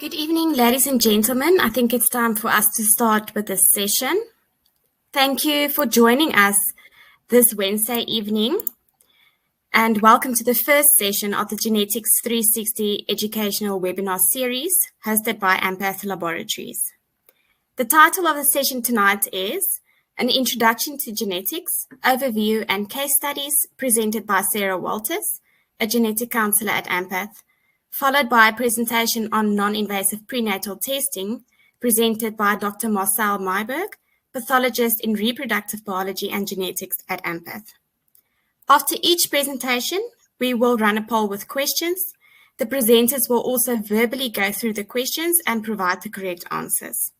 Good evening, ladies and gentlemen. I think it's time for us to start with this session. Thank you for joining us this Wednesday evening, and welcome to the first session of the Genetics 360 educational webinar series hosted by Empath Laboratories. The title of the session tonight is An Introduction to Genetics, Overview and Case Studies, presented by Sarah Walters, a genetic counselor at Empath, followed by a presentation on non-invasive prenatal testing presented by Dr. Marcel Myberg, pathologist in reproductive biology and genetics at Empath. After each presentation, we will run a poll with questions. The presenters will also verbally go through the questions and provide the correct answers.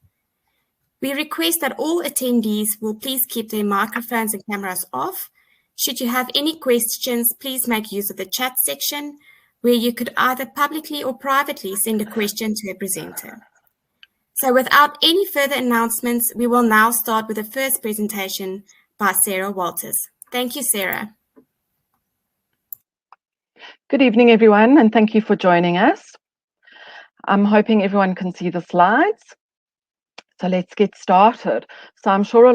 We request that all attendees will please keep their microphones and cameras off. Should you have any questions, please make use of the chat section, where you could either publicly or privately send a question to a presenter. So without any further announcements, we will now start with the first presentation by Sarah Walters. Thank you, Sarah. Good evening, everyone, and thank you for joining us. I'm hoping everyone can see the slides. So let's get started. So I'm sure for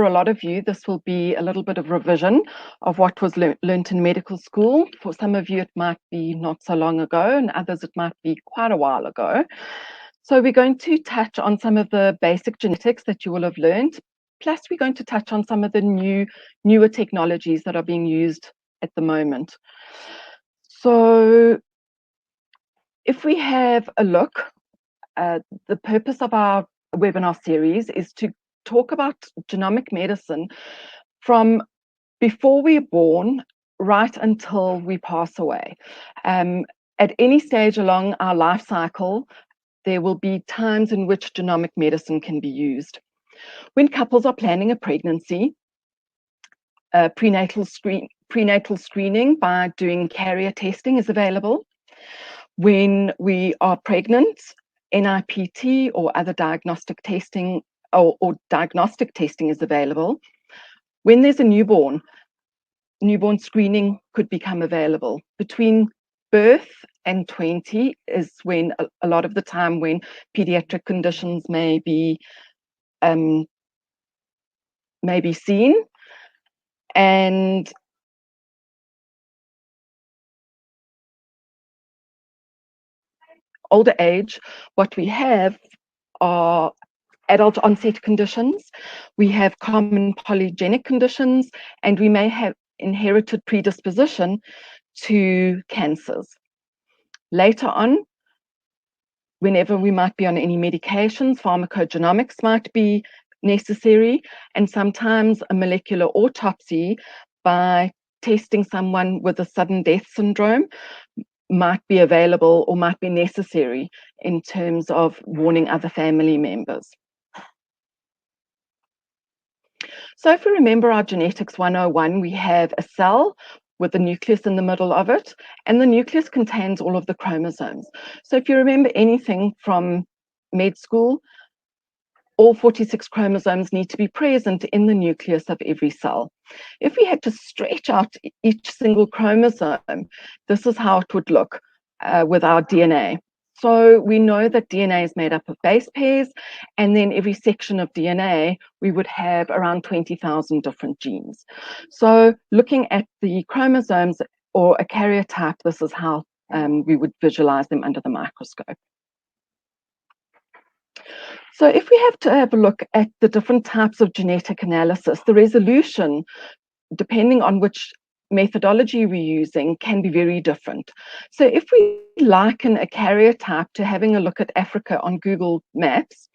a lot of you, this will be a little bit of revision of what was learnt in medical school. For some of you, it might be not so long ago, and others, it might be quite a while ago. So we're going to touch on some of the basic genetics that you will have learned. Plus, we're going to touch on some of the newer technologies that are being used at the moment. So if we have a look, the purpose of our webinar series is to talk about genomic medicine from before we're born right until we pass away. At any stage along our life cycle, there will be times in which genomic medicine can be used. When couples are planning a pregnancy, prenatal screening by doing carrier testing is available. When we are pregnant, Nrpt or other diagnostic testing or diagnostic testing is available. When there's a newborn screening could become available. Between birth and 20 is when a lot of the time when pediatric conditions may be seen. And older age, what we have are adult onset conditions, we have common polygenic conditions, and we may have inherited predisposition to cancers. Later on, whenever we might be on any medications, pharmacogenomics might be necessary, and sometimes a molecular autopsy by testing someone with a sudden death syndrome might be available or might be necessary in terms of warning other family members. So if we remember our Genetics 101, we have a cell with the nucleus in the middle of it, and the nucleus contains all of the chromosomes. So if you remember anything from med school, all 46 chromosomes need to be present in the nucleus of every cell. If we had to stretch out each single chromosome, this is how it would look with our DNA. So we know that DNA is made up of base pairs, and then every section of DNA, we would have around 20,000 different genes. So looking at the chromosomes or a carrier type, this is how we would visualize them under the microscope. So if we have to have a look at the different types of genetic analysis, the resolution, depending on which methodology we're using, can be very different. So if we liken a carrier type to having a look at Africa on Google Maps,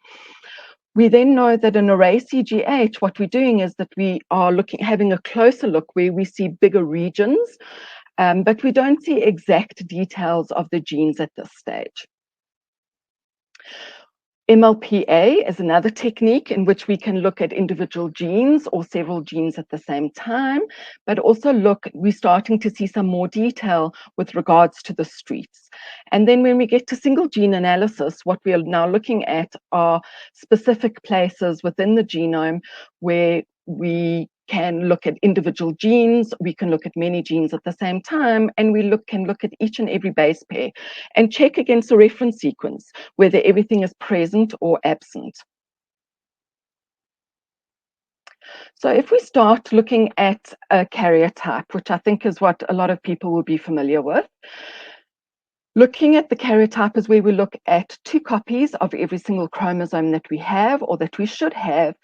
we then know that in array CGH, what we're doing is that we are having a closer look where we see bigger regions, but we don't see exact details of the genes at this stage. MLPA is another technique in which we can look at individual genes or several genes at the same time, but also we're starting to see some more detail with regards to the streets. And then when we get to single gene analysis, what we are now looking at are specific places within the genome where we can look at individual genes, we can look at many genes at the same time, and we can look at each and every base pair and check against the reference sequence whether everything is present or absent. So if we start looking at a carrier type, which I think is what a lot of people will be familiar with, looking at the carrier type is where we look at 2 copies of every single chromosome that we have or that we should have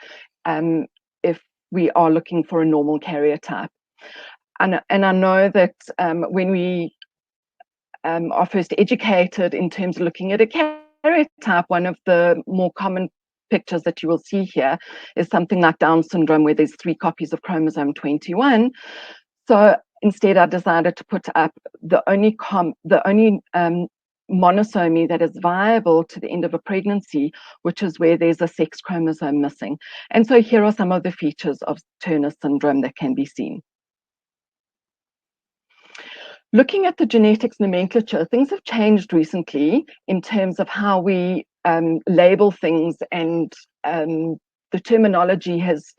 if we are looking for a normal carrier type. And I know that when we are first educated in terms of looking at a carrier type, one of the more common pictures that you will see here is something like Down syndrome, where there's 3 copies of chromosome 21. So instead, I decided to put up the only monosomy that is viable to the end of a pregnancy, which is where there's a sex chromosome missing. And so here are some of the features of Turner syndrome that can be seen. Looking at the genetics nomenclature, things have changed recently in terms of how we label things, and the terminology has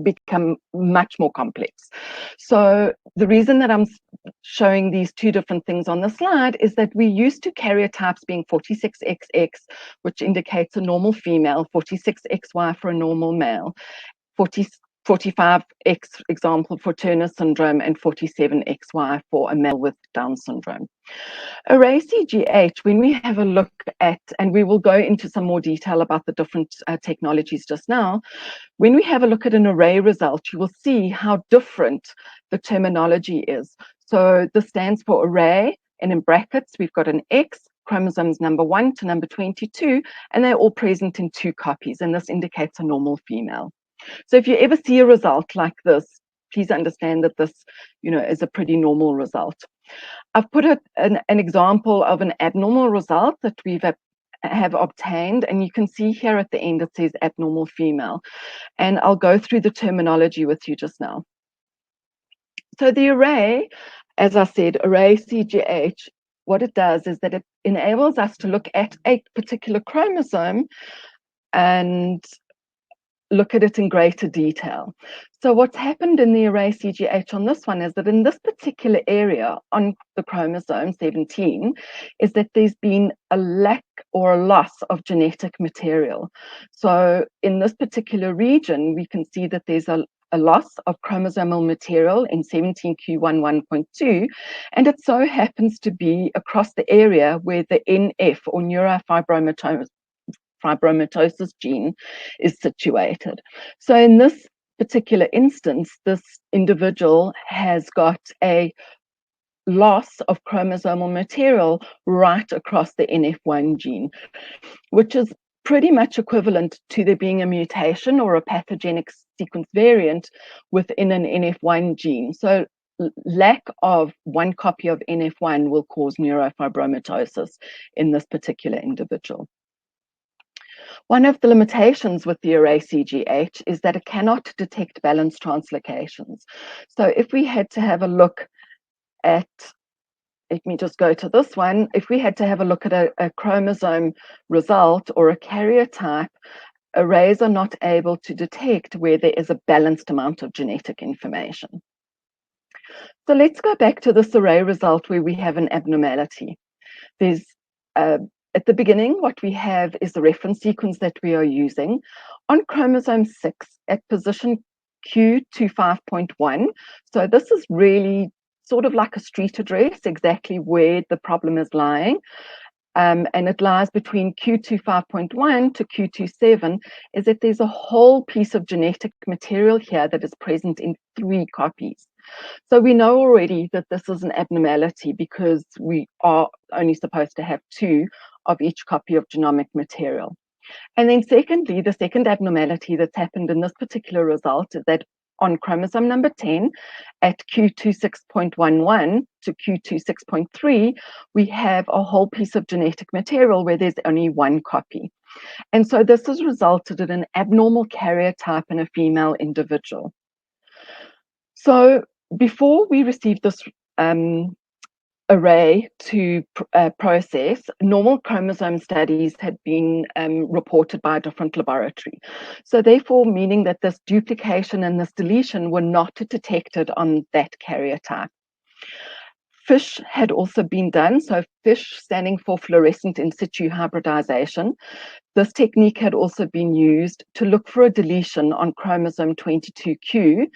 become much more complex. So the reason that I'm showing these 2 different things on the slide is that we used to carrier types being 46XX, which indicates a normal female, 46XY for a normal male, 45X example for Turner syndrome, and 47XY for a male with Down syndrome. Array CGH, when we have a look at, and we will go into some more detail about the different technologies just now, when we have a look at an array result, you will see how different the terminology is. So this stands for array, and in brackets, we've got an X, chromosomes number 1 to number 22, and they're all present in 2 copies, and this indicates a normal female. So if you ever see a result like this, please understand that this, is a pretty normal result. I've put an example of an abnormal result that we have obtained, and you can see here at the end it says abnormal female. And I'll go through the terminology with you just now. So the array, as I said, array CGH, what it does is that it enables us to look at a particular chromosome and look at it in greater detail. So what's happened in the array CGH on this one is that in this particular area on the chromosome 17 is that there's been a lack or a loss of genetic material. So in this particular region, we can see that there's a loss of chromosomal material in 17q11.2, and it so happens to be across the area where the NF or neurofibromatosis gene is situated. So in this particular instance, this individual has got a loss of chromosomal material right across the NF1 gene, which is pretty much equivalent to there being a mutation or a pathogenic sequence variant within an NF1 gene. So lack of 1 copy of NF1 will cause neurofibromatosis in this particular individual. One of the limitations with the array CGH is that it cannot detect balanced translocations. So if we had to have a look at, let me just go to this one, if we had to have a look at a chromosome result or a carrier type, arrays are not able to detect where there is a balanced amount of genetic information. So let's go back to this array result where we have an abnormality. There's at the beginning, what we have is the reference sequence that we are using. On chromosome 6 at position Q25.1, so this is really sort of like a street address, exactly where the problem is lying. And it lies between Q25.1 to Q27, is that there's a whole piece of genetic material here that is present in 3 copies. So we know already that this is an abnormality because we are only supposed to have 2 of each copy of genomic material. And then secondly, the second abnormality that's happened in this particular result is that on chromosome number 10 at Q26.11 to Q26.3, we have a whole piece of genetic material where there's only 1 copy. And so this has resulted in an abnormal carrier type in a female individual. So before we received this array to process, normal chromosome studies had been reported by a different laboratory. So therefore, meaning that this duplication and this deletion were not detected on that carrier type. FISH had also been done, so FISH standing for fluorescent in situ hybridization. This technique had also been used to look for a deletion on chromosome 22q,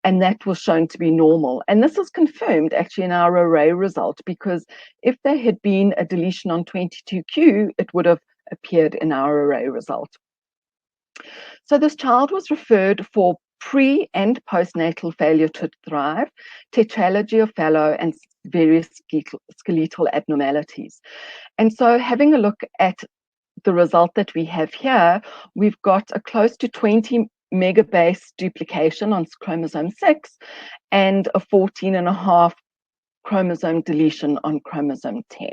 and that was shown to be normal. And this is confirmed actually in our array result, because if there had been a deletion on 22q, it would have appeared in our array result. So this child was referred for pre and postnatal failure to thrive, tetralogy of Fallot, and various skeletal abnormalities. And so having a look at the result that we have here, we've got a close to 20 megabase duplication on chromosome 6 and a 14.5 chromosome deletion on chromosome 10.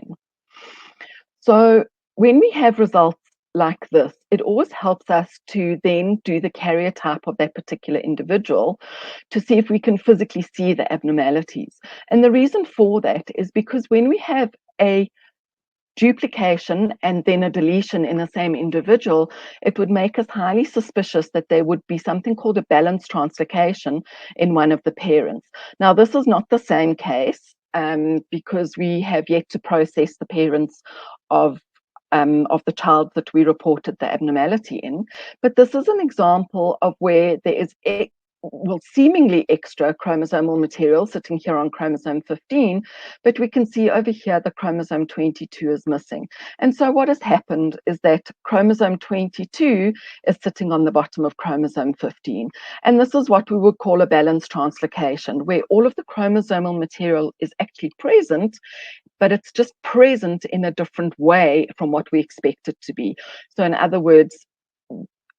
So when we have results like this, it always helps us to then do the carrier type of that particular individual to see if we can physically see the abnormalities. And the reason for that is because when we have a duplication and then a deletion in the same individual, it would make us highly suspicious that there would be something called a balanced translocation in one of the parents. Now, this is not the same case because we have yet to process the parents of the child that we reported the abnormality in. But this is an example of where there is seemingly extra chromosomal material sitting here on chromosome 15, but we can see over here the chromosome 22 is missing. And so what has happened is that chromosome 22 is sitting on the bottom of chromosome 15. And this is what we would call a balanced translocation, where all of the chromosomal material is actually present, but it's just present in a different way from what we expect it to be. So in other words,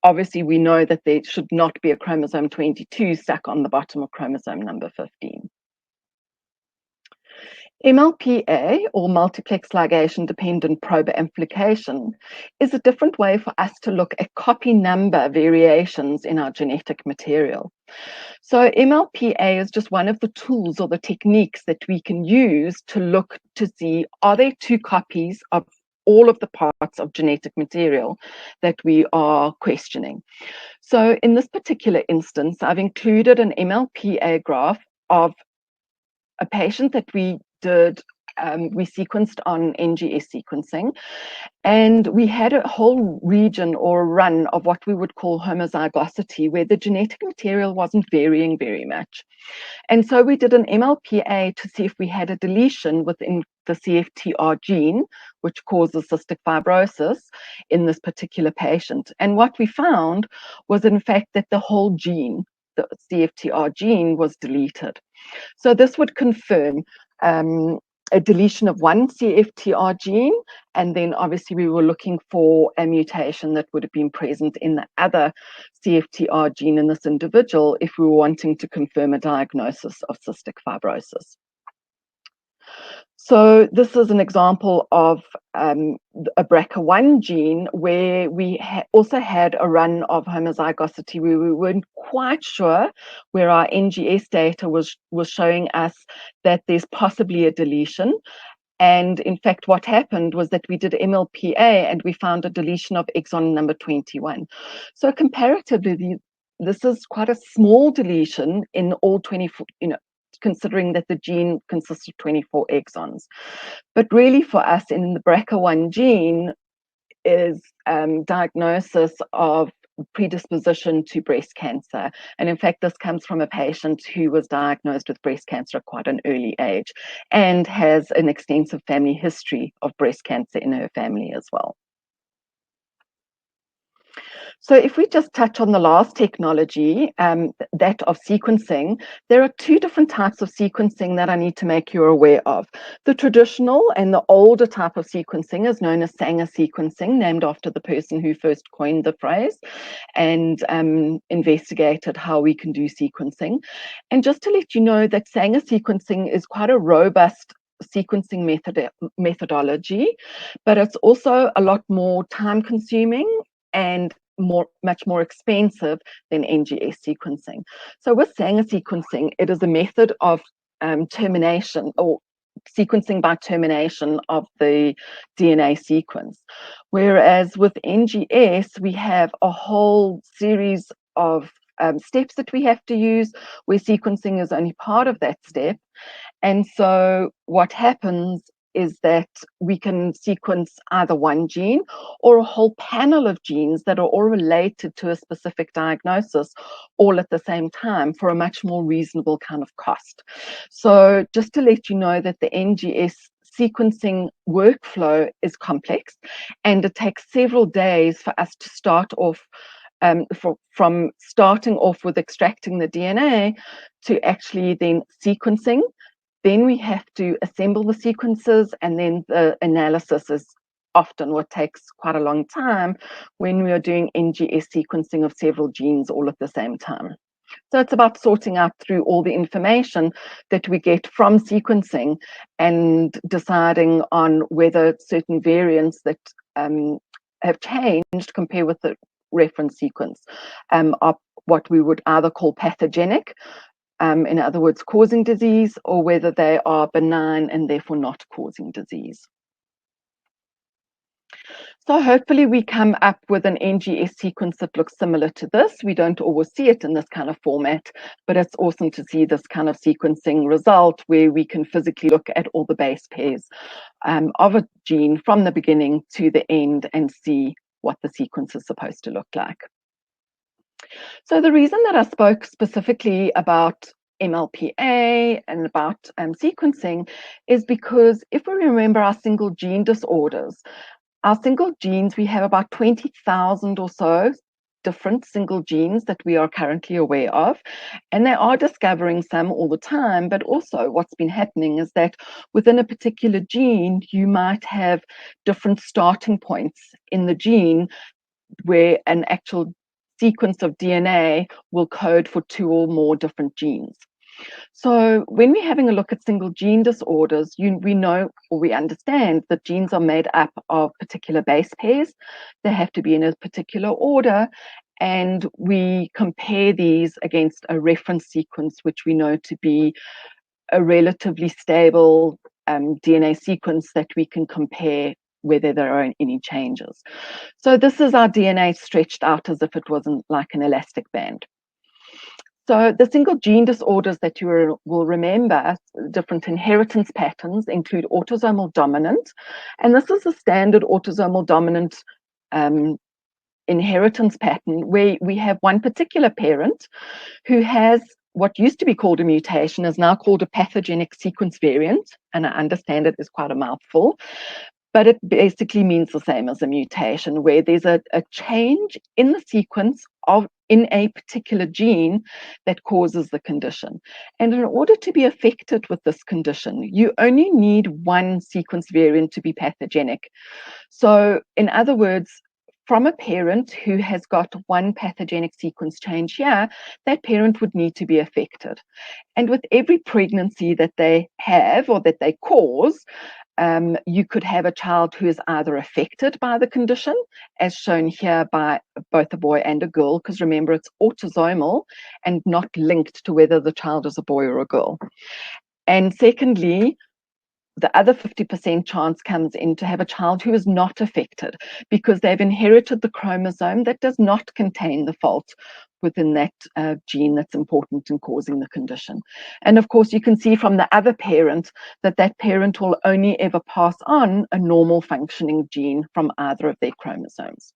obviously, we know that there should not be a chromosome 22 stuck on the bottom of chromosome number 15. MLPA, or multiplex ligation dependent probe amplification, is a different way for us to look at copy number variations in our genetic material. So MLPA is just one of the tools or the techniques that we can use to look to see, are there two copies of all of the parts of genetic material that we are questioning. So in this particular instance, I've included an MLPA graph of a patient that we did, we sequenced on Ngs sequencing, and we had a whole region or run of what we would call homozygosity, where the genetic material wasn't varying very much. And so we did an MLPA to see if we had a deletion within the CFTR gene, which causes cystic fibrosis in this particular patient. And what we found was, in fact, that the whole gene, the CFTR gene, was deleted. So this would confirm a deletion of one CFTR gene, and then obviously we were looking for a mutation that would have been present in the other CFTR gene in this individual if we were wanting to confirm a diagnosis of cystic fibrosis. So this is an example of a BRCA1 gene where we also had a run of homozygosity where we weren't quite sure, where our NGS data was showing us that there's possibly a deletion. And in fact, what happened was that we did MLPA and we found a deletion of exon number 21. So comparatively, this is quite a small deletion in all 24, considering that the gene consists of 24 exons. But really for us in the BRCA1 gene is diagnosis of predisposition to breast cancer. And in fact, this comes from a patient who was diagnosed with breast cancer at quite an early age and has an extensive family history of breast cancer in her family as well. So if we just touch on the last technology, that of sequencing, there are two different types of sequencing that I need to make you aware of. The traditional and the older type of sequencing is known as Sanger sequencing, named after the person who first coined the phrase and investigated how we can do sequencing. And just to let you know that Sanger sequencing is quite a robust sequencing methodology, but it's also a lot more time consuming and much more expensive than NGS sequencing. So with Sanger sequencing, it is a method of termination or sequencing by termination of the DNA sequence. Whereas with NGS, we have a whole series of steps that we have to use, where sequencing is only part of that step. And so what happens is that we can sequence either one gene or a whole panel of genes that are all related to a specific diagnosis all at the same time for a much more reasonable kind of cost. So just to let you know that the NGS sequencing workflow is complex, and it takes several days for us to start off from starting off with extracting the DNA to actually then sequencing. Then we have to assemble the sequences, and then the analysis is often what takes quite a long time when we are doing NGS sequencing of several genes all at the same time. So it's about sorting out through all the information that we get from sequencing and deciding on whether certain variants that have changed compared with the reference sequence are what we would either call pathogenic, in other words, causing disease, or whether they are benign and therefore not causing disease. So hopefully we come up with an NGS sequence that looks similar to this. We don't always see it in this kind of format, but it's awesome to see this kind of sequencing result where we can physically look at all the base pairs of a gene from the beginning to the end and see what the sequence is supposed to look like. So the reason that I spoke specifically about MLPA and about sequencing is because if we remember our single gene disorders, our single genes, we have about 20,000 or so different single genes that we are currently aware of, and they are discovering some all the time. But also what's been happening is that within a particular gene, you might have different starting points in the gene where an actual sequence of DNA will code for 2 or more different genes. So when we're having a look at single gene disorders, we know, or we understand, that genes are made up of particular base pairs. They have to be in a particular order, and we compare these against a reference sequence, which we know to be a relatively stable DNA sequence that we can compare whether there are any changes. So this is our DNA stretched out as if it wasn't like an elastic band. So the single gene disorders that you will remember, different inheritance patterns, include autosomal dominant, and this is a standard autosomal dominant inheritance pattern where we have one particular parent who has what used to be called a mutation, is now called a pathogenic sequence variant, and I understand it is quite a mouthful. But it basically means the same as a mutation, where there's a change in the sequence in a particular gene that causes the condition. And in order to be affected with this condition, you only need one sequence variant to be pathogenic. So in other words, from a parent who has got one pathogenic sequence change here, that parent would need to be affected. And with every pregnancy that they have or that they cause, you could have a child who is either affected by the condition, as shown here by both a boy and a girl, because remember, it's autosomal and not linked to whether the child is a boy or a girl. And secondly, the other 50% chance comes in to have a child who is not affected because they've inherited the chromosome that does not contain the fault within that gene that's important in causing the condition. And of course, you can see from the other parent that that parent will only ever pass on a normal functioning gene from either of their chromosomes.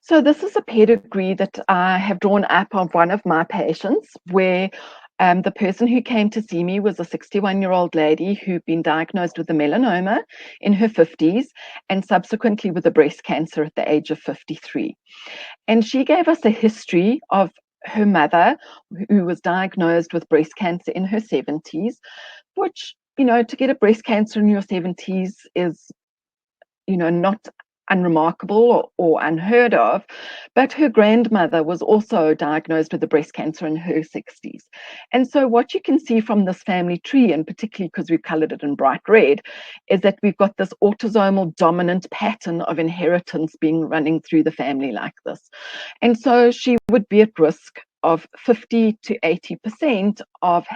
So this is a pedigree that I have drawn up of one of my patients where the person who came to see me was a 61-year-old lady who'd been diagnosed with a melanoma in her 50s and subsequently with a breast cancer at the age of 53. And she gave us a history of her mother, who was diagnosed with breast cancer in her 70s, which, to get a breast cancer in your 70s is, not unremarkable or unheard of, but her grandmother was also diagnosed with a breast cancer in her 60s. And so what you can see from this family tree, and particularly because we've colored it in bright red, is that we've got this autosomal dominant pattern of inheritance running through the family like this. And so she would be at risk of 50 to 80% of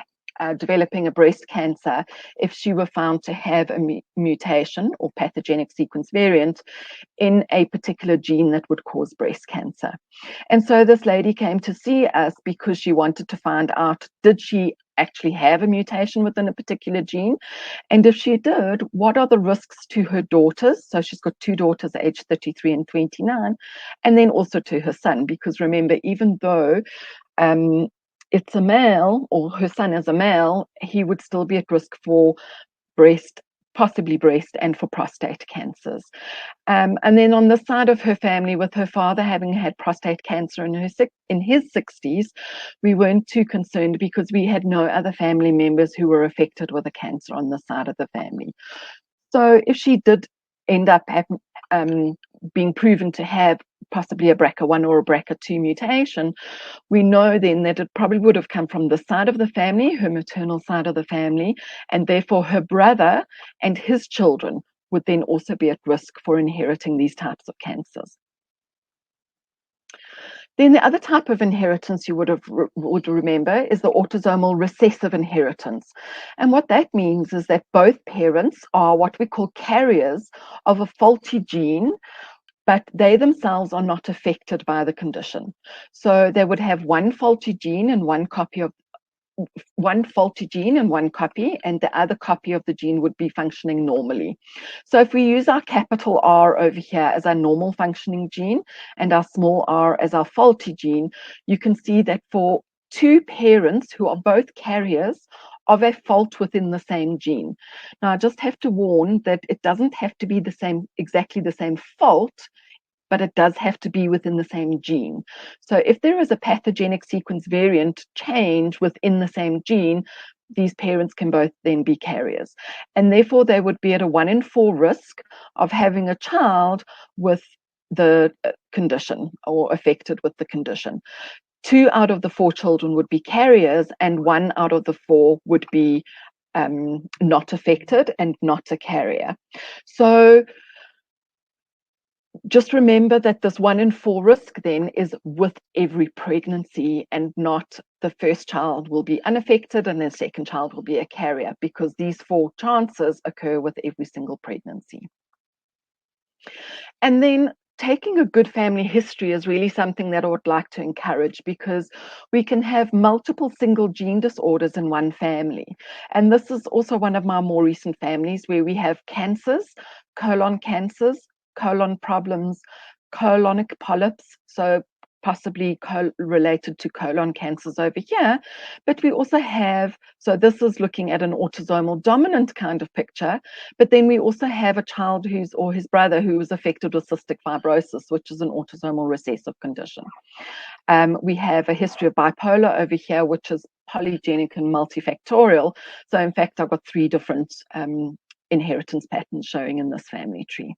developing a breast cancer if she were found to have a mutation or pathogenic sequence variant in a particular gene that would cause breast cancer. And so this lady came to see us because she wanted to find out, did she actually have a mutation within a particular gene? And if she did, what are the risks to her daughters? So she's got 2 daughters aged 33 and 29, and then also to her son, because remember, even though it's a male, or her son is a male, he would still be at risk for possibly breast and for prostate cancers. And then on the side of her family, with her father having had prostate cancer in his 60s, we weren't too concerned because we had no other family members who were affected with a cancer on the side of the family. So if she did end up being proven to have possibly a BRCA1 or a BRCA2 mutation, we know then that it probably would have come from the side of the family, her maternal side of the family, and therefore her brother and his children would then also be at risk for inheriting these types of cancers. Then the other type of inheritance you would remember is the autosomal recessive inheritance. And what that means is that both parents are what we call carriers of a faulty gene, but they themselves are not affected by the condition. So they would have one faulty gene and one copy, and the other copy of the gene would be functioning normally. So if we use our capital R over here as our normal functioning gene and our small r as our faulty gene, you can see that for 2 parents who are both carriers of a fault within the same gene. Now, I just have to warn that it doesn't have to be exactly the same fault, but it does have to be within the same gene. So if there is a pathogenic sequence variant change within the same gene, these parents can both then be carriers. And therefore, they would be at a 1 in 4 risk of having a child with the condition or affected with the condition. 2 out of the 4 children would be carriers, and 1 out of the 4 would be not affected and not a carrier. So just remember that this 1 in 4 risk then is with every pregnancy, and not the first child will be unaffected and the second child will be a carrier, because these 4 chances occur with every single pregnancy. And then taking a good family history is really something that I would like to encourage, because we can have multiple single gene disorders in one family. And this is also one of my more recent families where we have cancers, colon problems, colonic polyps, so possibly related to colon cancers over here. But we also have, so this is looking at an autosomal dominant kind of picture, but then we also have a child or his brother who was affected with cystic fibrosis, which is an autosomal recessive condition. We have a history of bipolar over here, which is polygenic and multifactorial. So in fact, I've got 3 different inheritance patterns showing in this family tree.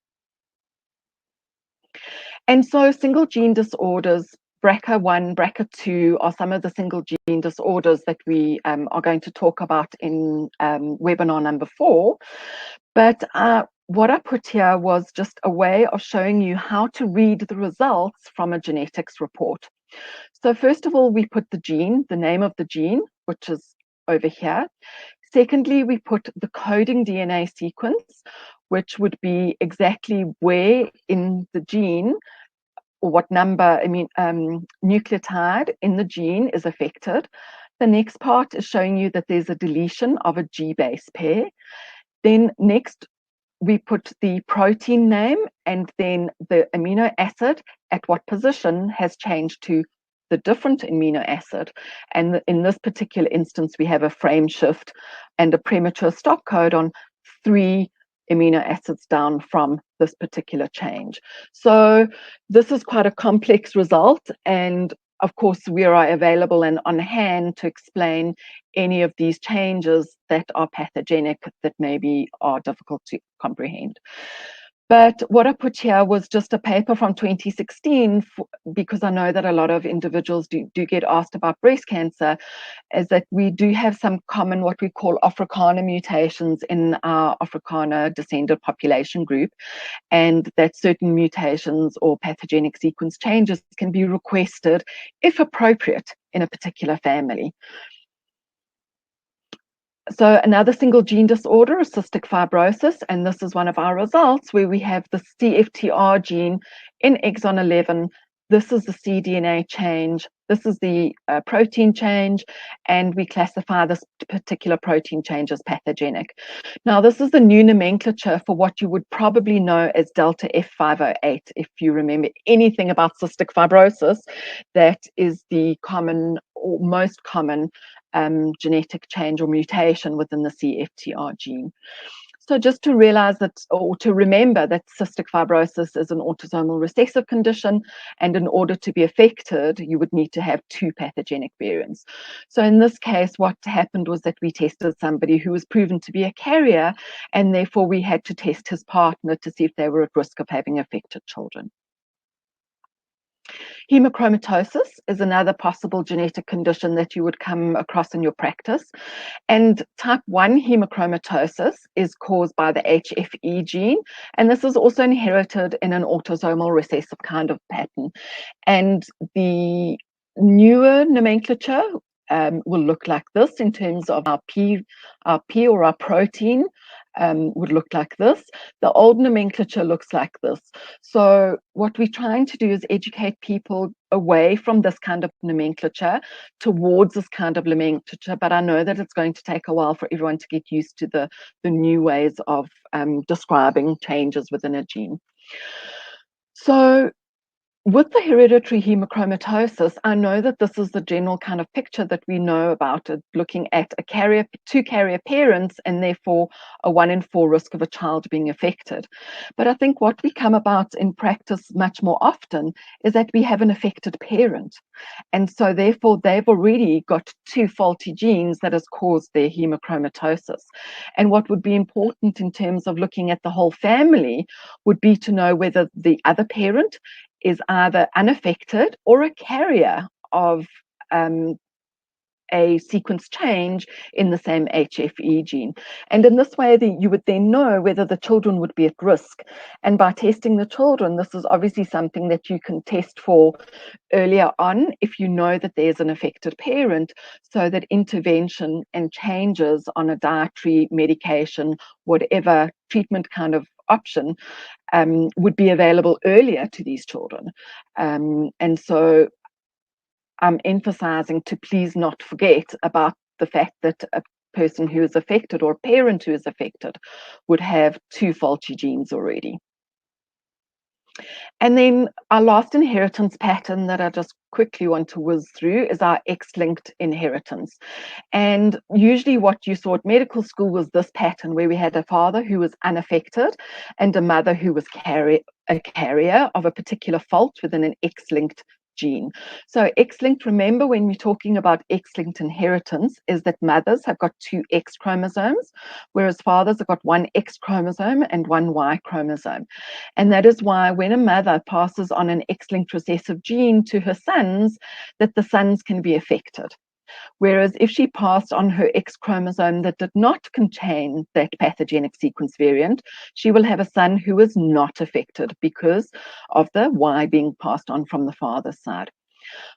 And so single gene disorders, BRCA1, BRCA2 are some of the single gene disorders that we are going to talk about in webinar number 4. But what I put here was just a way of showing you how to read the results from a genetics report. So first of all, we put the gene, the name of the gene, which is over here. Secondly, we put the coding DNA sequence, which would be exactly where in the gene or what number, nucleotide in the gene is affected. The next part is showing you that there's a deletion of a G base pair. Then next, we put the protein name and then the amino acid at what position has changed to the different amino acid. And in this particular instance, we have a frame shift and a premature stop codon 3 amino acids down from this particular change. So this is quite a complex result, and of course we are available and on hand to explain any of these changes that are pathogenic that maybe are difficult to comprehend. But what I put here was just a paper from 2016, because I know that a lot of individuals do get asked about breast cancer, is that we do have some common what we call Afrikaner mutations in our Afrikaner descended population group, and that certain mutations or pathogenic sequence changes can be requested if appropriate in a particular family. So another single gene disorder is cystic fibrosis, and this is one of our results where we have the CFTR gene in exon 11. This is the cDNA change. This is the protein change, and we classify this particular protein change as pathogenic. Now, this is the new nomenclature for what you would probably know as delta F508. If you remember anything about cystic fibrosis, that is the common or most common genetic change or mutation within the CFTR gene. So just to realize that, or to remember that cystic fibrosis is an autosomal recessive condition, and in order to be affected, you would need to have 2 pathogenic variants. So in this case, what happened was that we tested somebody who was proven to be a carrier, and therefore we had to test his partner to see if they were at risk of having affected children. Hemochromatosis is another possible genetic condition that you would come across in your practice. And type 1 hemochromatosis is caused by the HFE gene. And this is also inherited in an autosomal recessive kind of pattern. And the newer nomenclature will look like this in terms of our P or our protein would look like this. The old nomenclature looks like this. So what we're trying to do is educate people away from this kind of nomenclature towards this kind of nomenclature, but I know that it's going to take a while for everyone to get used to the new ways of describing changes within a gene. So with the hereditary hemochromatosis, I know that this is the general kind of picture that we know about it, looking at a carrier, 2 carrier parents, and therefore a 1 in 4 risk of a child being affected. But I think what we come about in practice much more often is that we have an affected parent. And so therefore they've already got 2 faulty genes that has caused their hemochromatosis. And what would be important in terms of looking at the whole family would be to know whether the other parent is either unaffected or a carrier of a sequence change in the same HFE gene. And in this way, you would then know whether the children would be at risk. And by testing the children, this is obviously something that you can test for earlier on if you know that there's an affected parent, so that intervention and changes on a dietary, medication, whatever treatment kind of option would be available earlier to these children. And so I'm emphasizing to please not forget about the fact that a person who is affected or a parent who is affected would have 2 faulty genes already. And then our last inheritance pattern that I just quickly want to whiz through is our X-linked inheritance. And usually what you saw at medical school was this pattern where we had a father who was unaffected and a mother who was a carrier of a particular fault within an X-linked gene. So X-linked, remember when we're talking about X-linked inheritance, is that mothers have got 2 X chromosomes, whereas fathers have got 1 X chromosome and 1 Y chromosome. And that is why when a mother passes on an X-linked recessive gene to her sons, that the sons can be affected. Whereas if she passed on her X chromosome that did not contain that pathogenic sequence variant, she will have a son who is not affected because of the Y being passed on from the father's side.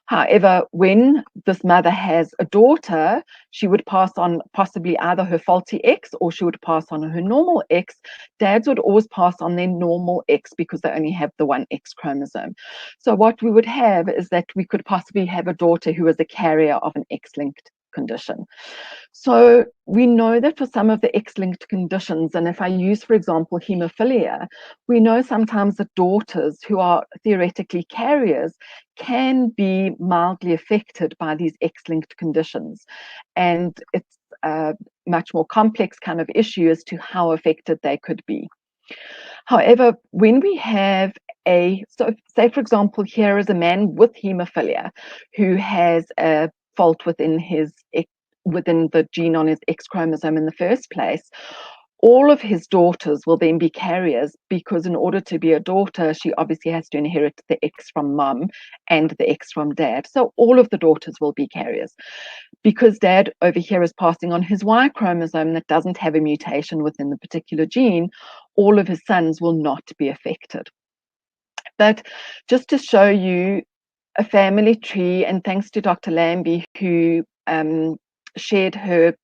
However, when this mother has a daughter, she would pass on possibly either her faulty X or she would pass on her normal X. Dads would always pass on their normal X because they only have the 1 X chromosome. So what we would have is that we could possibly have a daughter who is a carrier of an X-linked condition. So we know that for some of the X-linked conditions, and if I use, for example, hemophilia, we know sometimes that daughters who are theoretically carriers can be mildly affected by these X-linked conditions. And it's a much more complex kind of issue as to how affected they could be. However, when we have so say, for example, here is a man with hemophilia who has a fault within the gene on his X chromosome in the first place, all of his daughters will then be carriers because in order to be a daughter, she obviously has to inherit the X from mom and the X from dad. So all of the daughters will be carriers. Because dad over here is passing on his Y chromosome that doesn't have a mutation within the particular gene, all of his sons will not be affected. But just to show you a family tree, and thanks to Dr. Lambie who shared her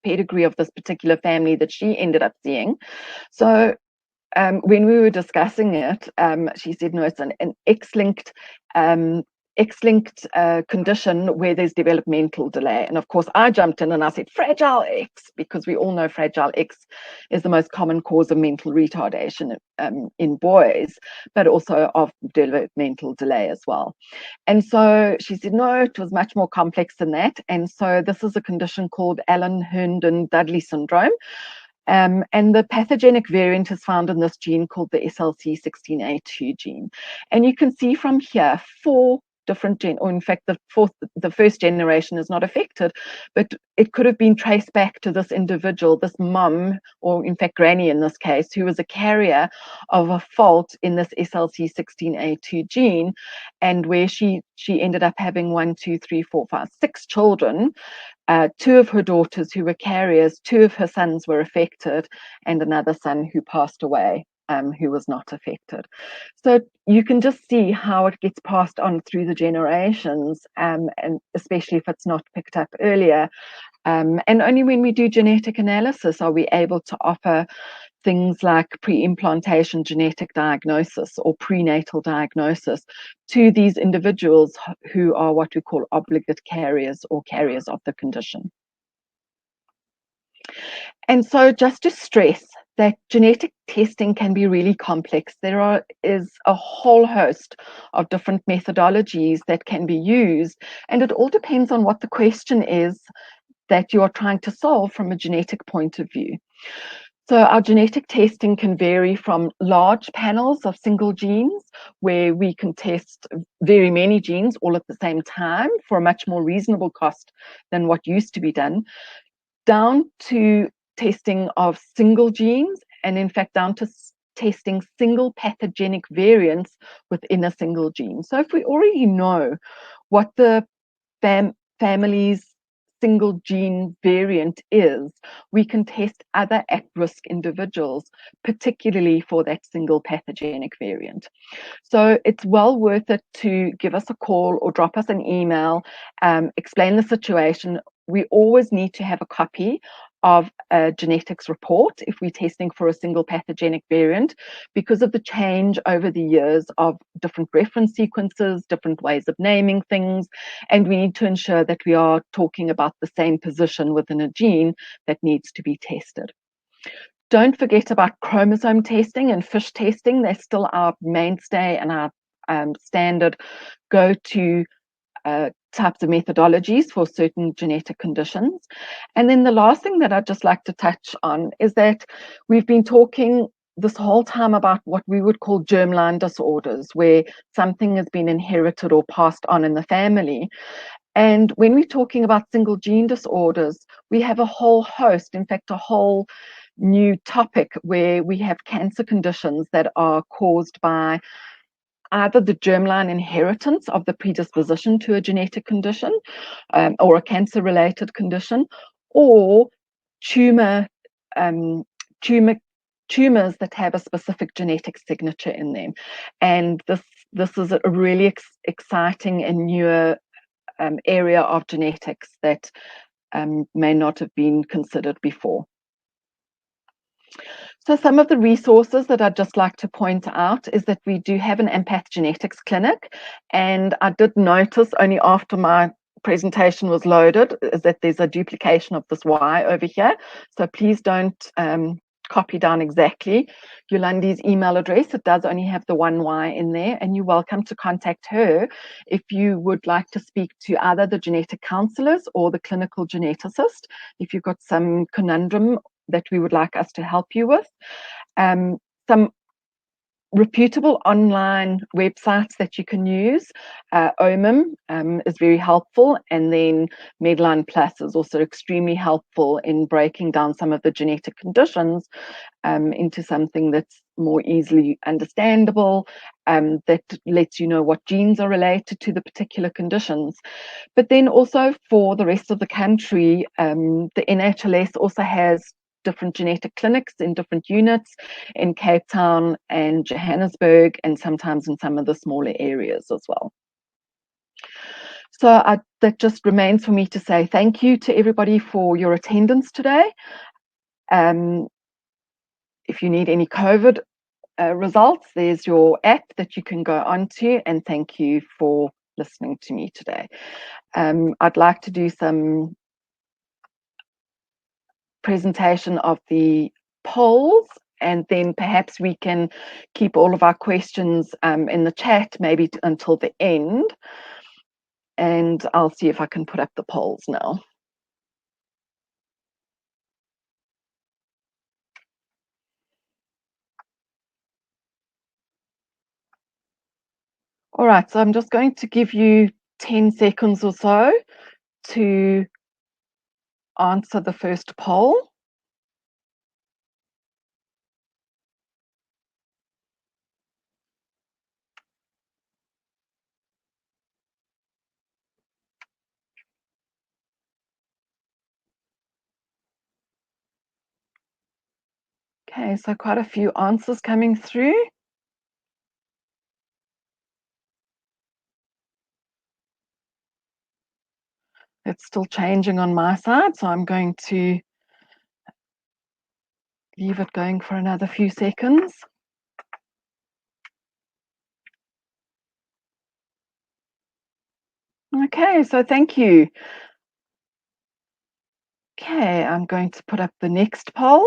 pedigree of this particular family that she ended up seeing. So when we were discussing it, she said, no, it's an X-linked condition where there's developmental delay. And of course, I jumped in and I said, Fragile X, because we all know Fragile X is the most common cause of mental retardation in boys, but also of developmental delay as well. And so she said, no, it was much more complex than that. And so this is a condition called Herndon Dudley syndrome. And the pathogenic variant is found in this gene called the SLC16A2 gene. And you can see from here 4 different or in fact the first generation is not affected, but it could have been traced back to this individual, this mum, or in fact granny in this case, who was a carrier of a fault in this SLC16A2 gene, and where she ended up having 1, 2, 3, 4, 5, 6 children. 2 of her daughters who were carriers, 2 of her sons were affected, and another son who passed away, who was not affected. So you can just see how it gets passed on through the generations, and especially if it's not picked up earlier. And only when we do genetic analysis are we able to offer things like pre-implantation genetic diagnosis or prenatal diagnosis to these individuals who are what we call obligate carriers or carriers of the condition. And so just to stress that genetic testing can be really complex. There is a whole host of different methodologies that can be used, and it all depends on what the question is that you are trying to solve from a genetic point of view. So our genetic testing can vary from large panels of single genes, where we can test very many genes all at the same time for a much more reasonable cost than what used to be done, down to testing of single genes, and in fact down to testing single pathogenic variants within a single gene. So if we already know what the family's single gene variant is, we can test other at-risk individuals, particularly for that single pathogenic variant. So it's well worth it to give us a call or drop us an email, explain the situation. We always need to have a copy of a genetics report if we're testing for a single pathogenic variant, because of the change over the years of different reference sequences, different ways of naming things, and we need to ensure that we are talking about the same position within a gene that needs to be tested. Don't forget about chromosome testing and FISH testing. They're still our mainstay and our standard go-to types of methodologies for certain genetic conditions. And then the last thing that I'd just like to touch on is that we've been talking this whole time about what we would call germline disorders, where something has been inherited or passed on in the family. And when we're talking about single gene disorders, we have a whole host, in fact, a whole new topic where we have cancer conditions that are caused by either the germline inheritance of the predisposition to a genetic condition or a cancer-related condition, or tumors that have a specific genetic signature in them. And this is a really exciting and newer area of genetics that may not have been considered before. So some of the resources that I'd just like to point out is that we do have an empath genetics clinic, and I did notice only after my presentation was loaded is that there's a duplication of this Y over here. So please don't copy down exactly Yolandi's email address. It does only have the one Y in there, and you're welcome to contact her if you would like to speak to either the genetic counselors or the clinical geneticist if you've got some conundrum that we would like us to help you with. Some reputable online websites that you can use. OMIM is very helpful, and then Medline Plus is also extremely helpful in breaking down some of the genetic conditions into something that's more easily understandable, that lets you know what genes are related to the particular conditions. But then also for the rest of the country, the NHLS also has different genetic clinics in different units in Cape Town and Johannesburg, and sometimes in some of the smaller areas as well. So that just remains for me to say thank you to everybody for your attendance today. If you need any COVID results, there's your app that you can go onto, and thank you for listening to me today. I'd like to do some presentation of the polls, and then perhaps we can keep all of our questions in the chat maybe until the end, and I'll see if I can put up the polls now. All right, so I'm just going to give you 10 seconds or so to answer the first poll. Okay, so quite a few answers coming through. It's still changing on my side, so I'm going to leave it going for another few seconds. Okay, so thank you. Okay, I'm going to put up the next poll.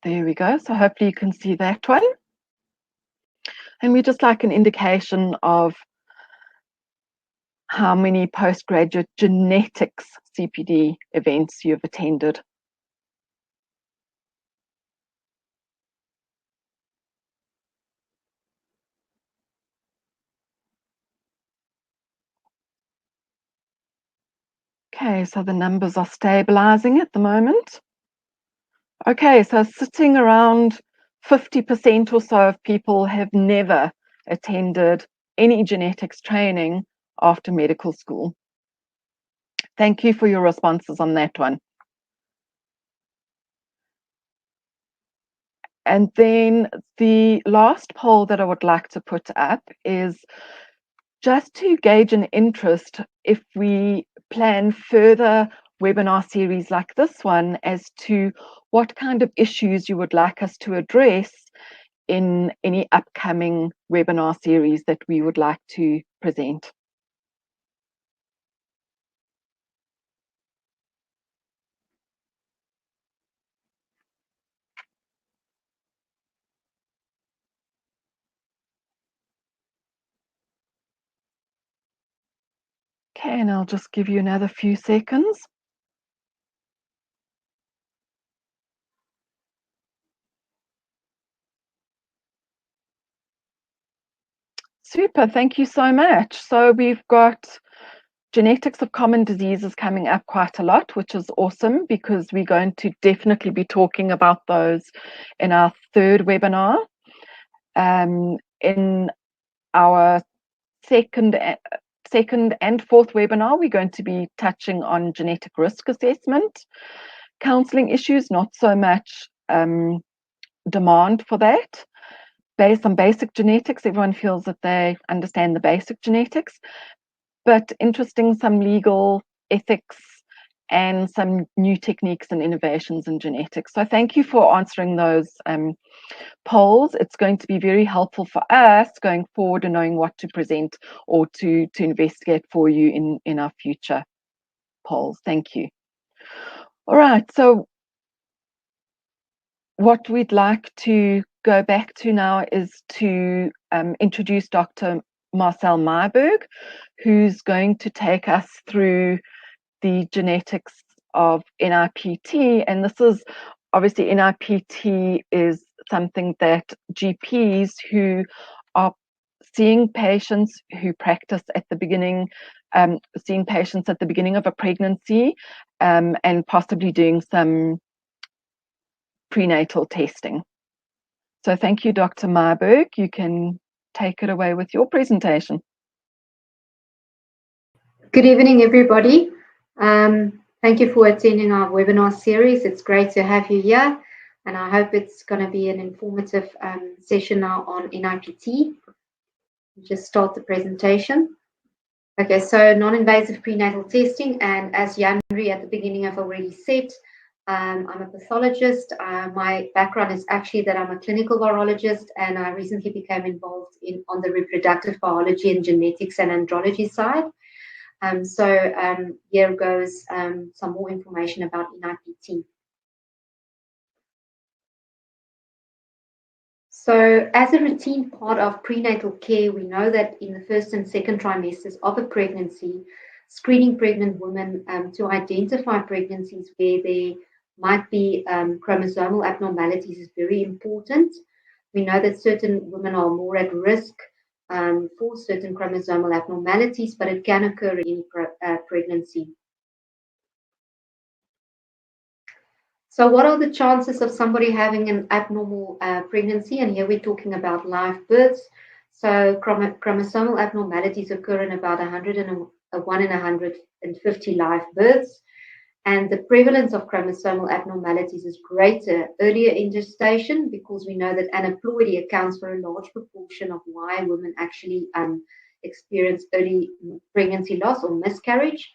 There we go. So hopefully you can see that one. And we just like an indication of how many postgraduate genetics CPD events you've attended. Okay, so the numbers are stabilizing at the moment. Okay, so sitting around 50% or so of people have never attended any genetics training after medical school. Thank you for your responses on that one. And then the last poll that I would like to put up is just to gauge an interest if we plan further webinar series like this one as to what kind of issues you would like us to address in any upcoming webinar series that we would like to present. Okay, and I'll just give you another few seconds. Super, thank you so much. So we've got genetics of common diseases coming up quite a lot, which is awesome because we're going to definitely be talking about those in our third webinar. In our second and fourth webinar, we're going to be touching on genetic risk assessment, counseling issues, not so much demand for that. Based on basic genetics, everyone feels that they understand the basic genetics, but interesting, some legal ethics and some new techniques and innovations in genetics. So thank you for answering those polls. It's going to be very helpful for us going forward and knowing what to present or to investigate for you in our future polls. Thank you. All right, so what we'd like to go back to now is to introduce Dr. Marcel Myburgh, who's going to take us through the genetics of Nrpt. And this is obviously, Nrpt is something that GPs who are seeing patients who practice at the beginning, seeing patients at the beginning of a pregnancy, and possibly doing some prenatal testing. So thank you, Dr. Myburgh. You can take it away with your presentation. Good evening, everybody. Thank you for attending our webinar series. It's great to have you here, and I hope it's going to be an informative session now on Nrpt. Just start the presentation. Okay, so non-invasive prenatal testing, and as Yanri at the beginning have already said, I'm a pathologist. My background is actually that I'm a clinical virologist, and I recently became involved on the reproductive biology and genetics and andrology side. Here goes some more information about Nrpt. So as a routine part of prenatal care, we know that in the first and second trimesters of a pregnancy, screening pregnant women to identify pregnancies where there might be chromosomal abnormalities is very important. We know that certain women are more at risk for certain chromosomal abnormalities, but it can occur in pregnancy. So what are the chances of somebody having an abnormal pregnancy? And here we're talking about live births. So chromosomal abnormalities occur in about 1 in 150 live births. And the prevalence of chromosomal abnormalities is greater earlier in gestation, because we know that aneuploidy accounts for a large proportion of why women actually experience early pregnancy loss or miscarriage.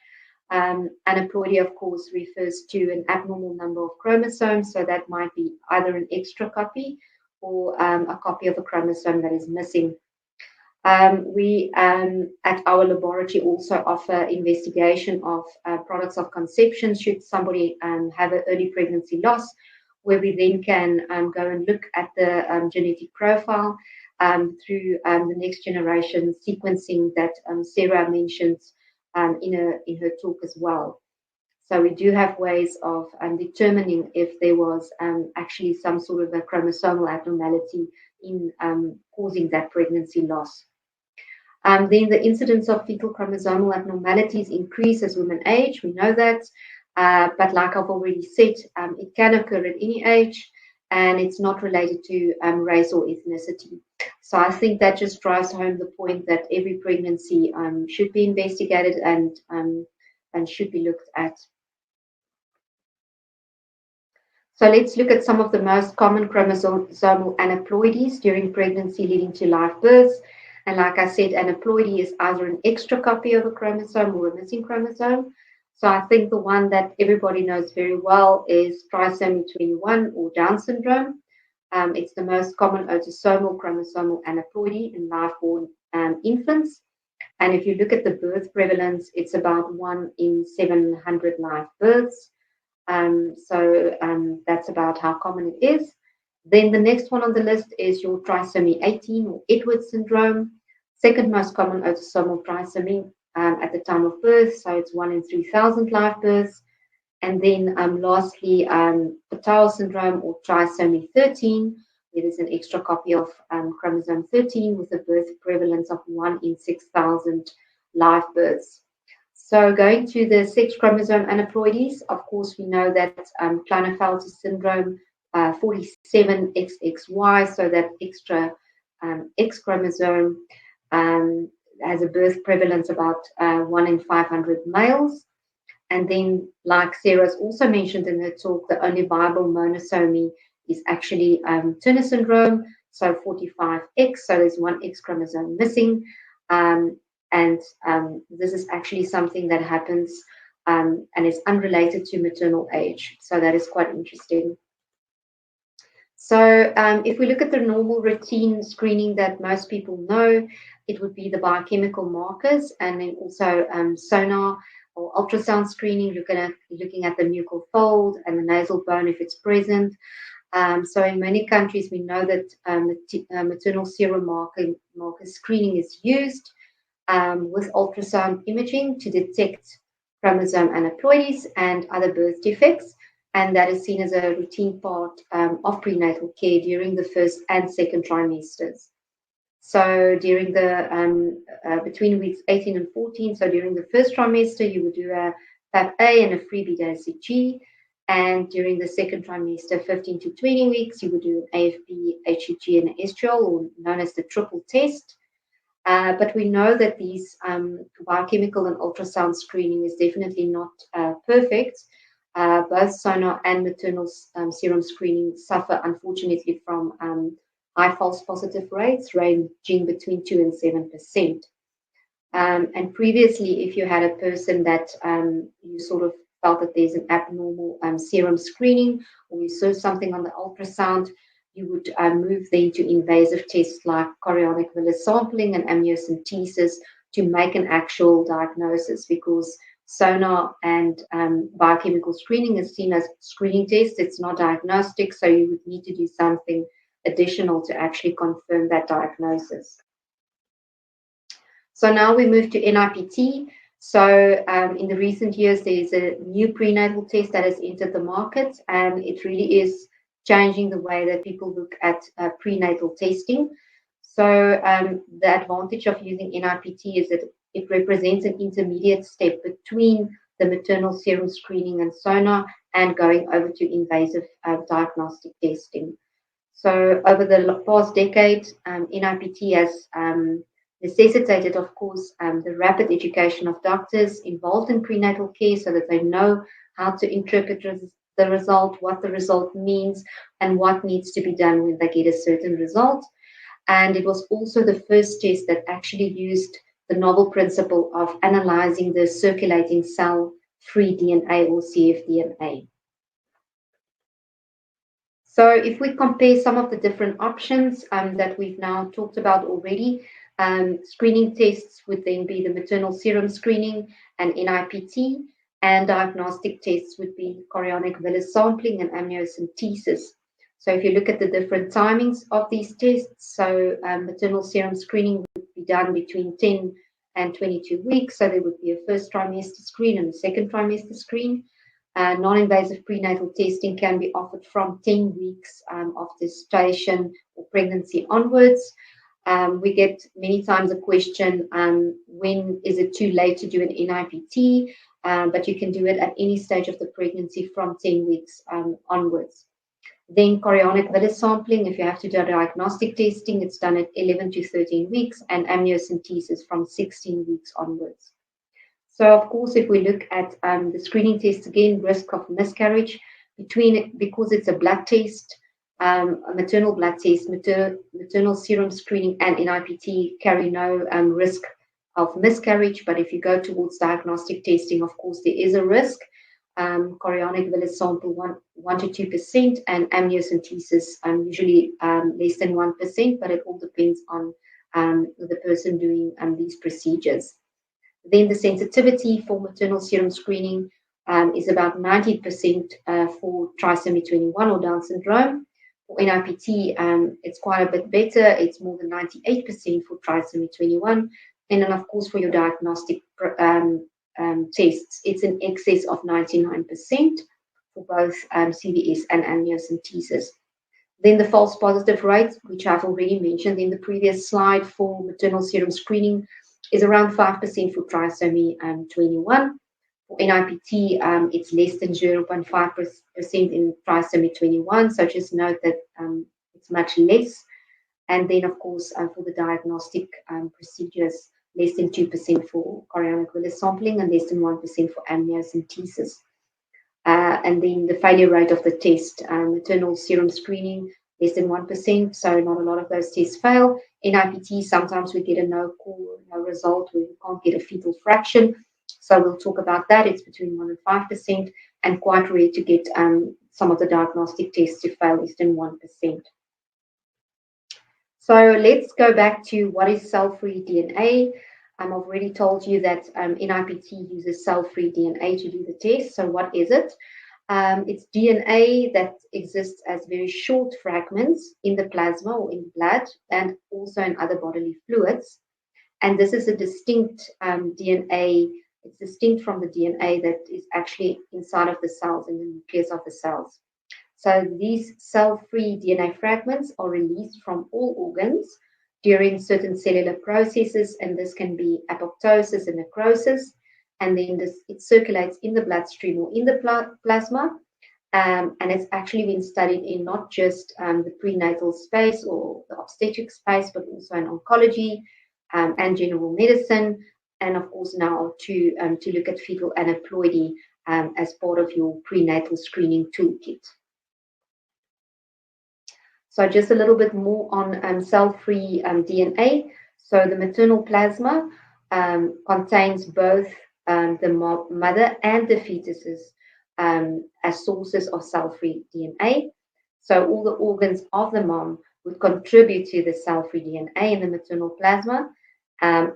Aneuploidy, of course, refers to an abnormal number of chromosomes, so that might be either an extra copy or a copy of a chromosome that is missing. We at our laboratory also offer investigation of products of conception should somebody have an early pregnancy loss, where we then can go and look at the genetic profile through the next generation sequencing that Sarah mentioned in her talk as well. So we do have ways of determining if there was actually some sort of a chromosomal abnormality in causing that pregnancy loss. Then the incidence of fetal chromosomal abnormalities increase as women age. We know that, but like I've already said, it can occur at any age, and it's not related to race or ethnicity. So I think that just drives home the point that every pregnancy should be investigated and should be looked at. So let's look at some of the most common chromosomal aneuploidies during pregnancy leading to live births. And like I said, aneuploidy is either an extra copy of a chromosome or a missing chromosome. So I think the one that everybody knows very well is trisomy 21 or Down syndrome. It's the most common autosomal chromosomal aneuploidy in live-born infants. And if you look at the birth prevalence, it's about 1 in 700 live births. That's about how common it is. Then the next one on the list is your trisomy 18 or Edwards syndrome, second most common autosomal trisomy at the time of birth. So it's 1 in 3,000 live births. And then lastly, Fetal syndrome or trisomy 13, where there's an extra copy of chromosome 13 with a birth prevalence of 1 in 6,000 live births. So going to the sex chromosome aneuploidies, of course, we know that Klinefelter syndrome 47XXY, so that extra X chromosome has a birth prevalence about 1 in 500 males. And then, like Sarah's also mentioned in her talk, the only viable monosomy is actually Turner syndrome, so 45X, so there's 1 X chromosome missing. This is actually something that happens and is unrelated to maternal age. So that is quite interesting. So if we look at the normal routine screening that most people know, it would be the biochemical markers, and then also sonar or ultrasound screening, looking at the nuchal fold and the nasal bone if it's present. So in many countries, we know that maternal serum marker screening is used with ultrasound imaging to detect chromosome aneuploidies and other birth defects. And that is seen as a routine part of prenatal care during the first and second trimesters. So during the between weeks 18 and 14, so during the first trimester, you would do a FAP-A and a freebie HCG. And during the second trimester, 15 to 20 weeks, you would do an AFP, HCG, and an estriol, or known as the triple test. But we know that these biochemical and ultrasound screening is definitely not perfect. Both sonar and maternal serum screening suffer, unfortunately, from high false positive rates ranging between 2 and 7%. And previously, if you had a person that you sort of felt that there's an abnormal serum screening, or you saw something on the ultrasound, you would move then to invasive tests like chorionic villus sampling and amniocentesis to make an actual diagnosis, because sonar and biochemical screening is seen as screening tests. It's not diagnostic, so you would need to do something additional to actually confirm that diagnosis. So now we move to Nrpt. So in the recent years, there's a new prenatal test that has entered the market, and it really is changing the way that people look at prenatal testing. So the advantage of using Nrpt is that it represents an intermediate step between the maternal serum screening and sonar and going over to invasive diagnostic testing. So over the past decade, Nrpt has necessitated, of course, the rapid education of doctors involved in prenatal care so that they know how to interpret the result, what the result means, and what needs to be done when they get a certain result. And it was also the first test that actually used the novel principle of analyzing the circulating cell-free DNA, or cfDNA. So if we compare some of the different options that we've now talked about already, screening tests would then be the maternal serum screening and Nipt, and diagnostic tests would be chorionic villus sampling and amniocentesis. So if you look at the different timings of these tests, so maternal serum screening would be done between 10 and 22 weeks. So there would be a first trimester screen and a second trimester screen. Non-invasive prenatal testing can be offered from 10 weeks of gestation or pregnancy onwards. We get many times a question, when is it too late to do an Nipt? But you can do it at any stage of the pregnancy from 10 weeks onwards. Then chorionic villus sampling, if you have to do diagnostic testing, it's done at 11 to 13 weeks, and amniocentesis from 16 weeks onwards. So, of course, if we look at the screening test again, risk of miscarriage, because it's a blood test, a maternal blood test, maternal serum screening and Nipt carry no risk of miscarriage. But if you go towards diagnostic testing, of course, there is a risk. Chorionic villus sample 1 to 2%, and amniocentesis usually less than 1%, but it all depends on the person doing these procedures. Then the sensitivity for maternal serum screening is about 90% for trisomy 21 or Down syndrome. For Nipt, it's quite a bit better. It's more than 98% for trisomy 21. And then, of course, for your diagnostic tests, it's in excess of 99% for both CVS and amniocentesis. Then the false positive rate, which I've already mentioned in the previous slide for maternal serum screening, is around 5% for trisomy 21. For Nipt, it's less than 0.5% in trisomy 21, so just note that it's much less. And then, of course, for the diagnostic procedures, less than 2% for chorionic villus sampling and less than 1% for amniocentesis. And then the failure rate of the test, maternal serum screening, less than 1%, so not a lot of those tests fail. Nipt, sometimes we get a no call, no result, where we can't get a fetal fraction. So we'll talk about that. It's between 1 and 5%, and quite rare to get some of the diagnostic tests to fail less than 1%. So let's go back to what is cell-free DNA. I've already told you that Nipt uses cell-free DNA to do the test. So what is it? It's DNA that exists as very short fragments in the plasma or in blood, and also in other bodily fluids. And this is a distinct DNA. It's distinct from the DNA that is actually inside of the cells, in the nucleus of the cells. So these cell-free DNA fragments are released from all organs during certain cellular processes, and this can be apoptosis and necrosis. And then it circulates in the bloodstream or in the plasma. And it's actually been studied in not just the prenatal space or the obstetric space, but also in oncology, and general medicine, and of course now to look at fetal aneuploidy as part of your prenatal screening toolkit. So just a little bit more on cell-free DNA. So the maternal plasma contains both the mother and the fetuses as sources of cell-free DNA. So all the organs of the mom would contribute to the cell-free DNA in the maternal plasma.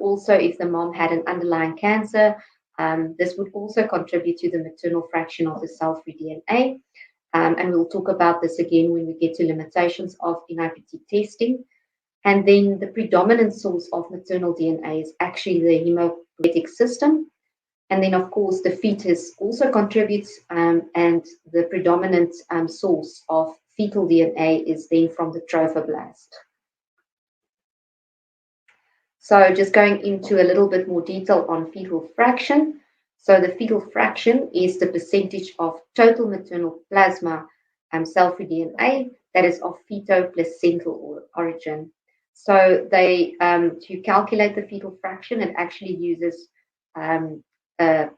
Also, if the mom had an underlying cancer, this would also contribute to the maternal fraction of the cell-free DNA. And we'll talk about this again when we get to limitations of Nrpt testing. And then the predominant source of maternal DNA is actually the hematopoietic system. And then, of course, the fetus also contributes, and the predominant source of fetal DNA is then from the trophoblast. So just going into a little bit more detail on fetal fraction. So the fetal fraction is the percentage of total maternal plasma cell-free DNA that is of feto-placental origin. So they to calculate the fetal fraction, it actually uses a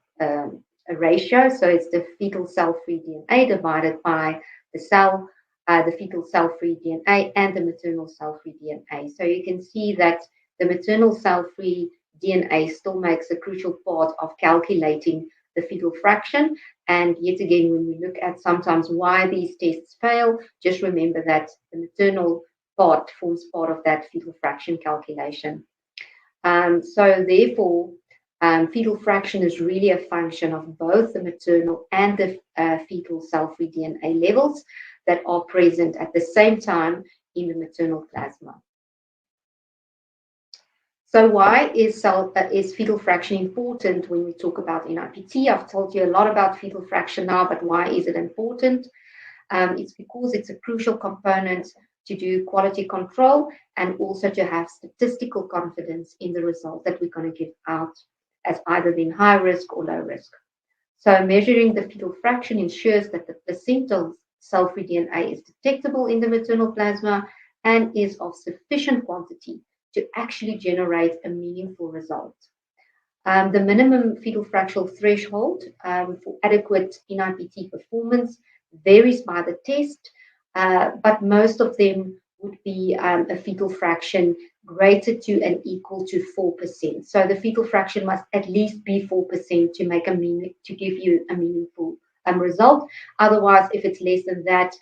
ratio. So it's the fetal cell-free DNA divided by the fetal cell-free DNA and the maternal cell-free DNA. So you can see that the maternal cell-free DNA still makes a crucial part of calculating the fetal fraction. And yet again, when we look at sometimes why these tests fail, just remember that the maternal part forms part of that fetal fraction calculation. So therefore, fetal fraction is really a function of both the maternal and the fetal cell-free DNA levels that are present at the same time in the maternal plasma. So why is fetal fraction important when we talk about Nrpt? I've told you a lot about fetal fraction now, but why is it important? It's because it's a crucial component to do quality control and also to have statistical confidence in the result that we're going to give out as either being high risk or low risk. So measuring the fetal fraction ensures that the placental cell-free DNA is detectable in the maternal plasma and is of sufficient quantity to actually generate a meaningful result. The minimum fetal fractional threshold for adequate Nrpt performance varies by the test, but most of them would be a fetal fraction greater to and equal to 4%. So the fetal fraction must at least be 4% to make to give you a meaningful result. Otherwise, if it's less than that,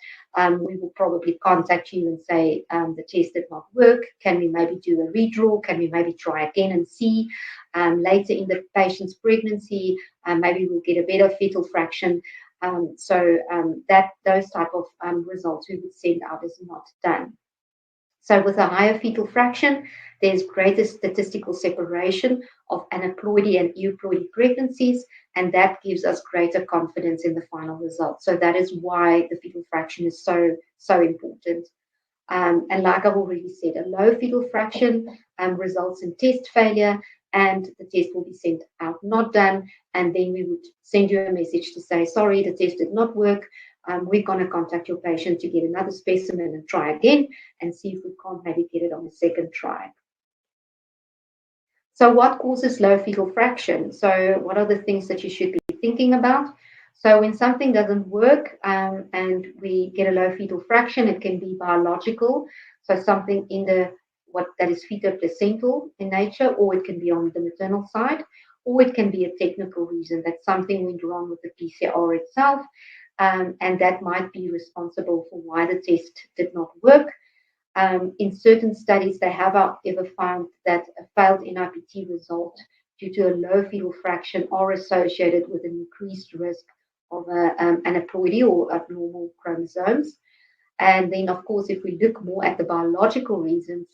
we will probably contact you and say the test did not work. Can we maybe do a redraw? Can we maybe try again and see later in the patient's pregnancy? Maybe we'll get a better fetal fraction. Those type of results we would send out is not done. So with a higher fetal fraction, there's greater statistical separation of aneuploidy and euploidy pregnancies, and that gives us greater confidence in the final result. So that is why the fetal fraction is so important. And like I've already said, a low fetal fraction results in test failure, and the test will be sent out not done, and then we would send you a message to say, sorry, the test did not work. We're going to contact your patient to get another specimen and try again and see if we can't maybe get it on a second try. So what causes low fetal fraction? So what are the things that you should be thinking about? So when something doesn't work and we get a low fetal fraction, it can be biological. So something in that is feto-placental in nature, or it can be on the maternal side, or it can be a technical reason that something went wrong with the PCR itself. And that might be responsible for why the test did not work. In certain studies, they have however found that a failed Nrpt result due to a low fetal fraction are associated with an increased risk of aneuploidy or abnormal chromosomes. And then, of course, if we look more at the biological reasons,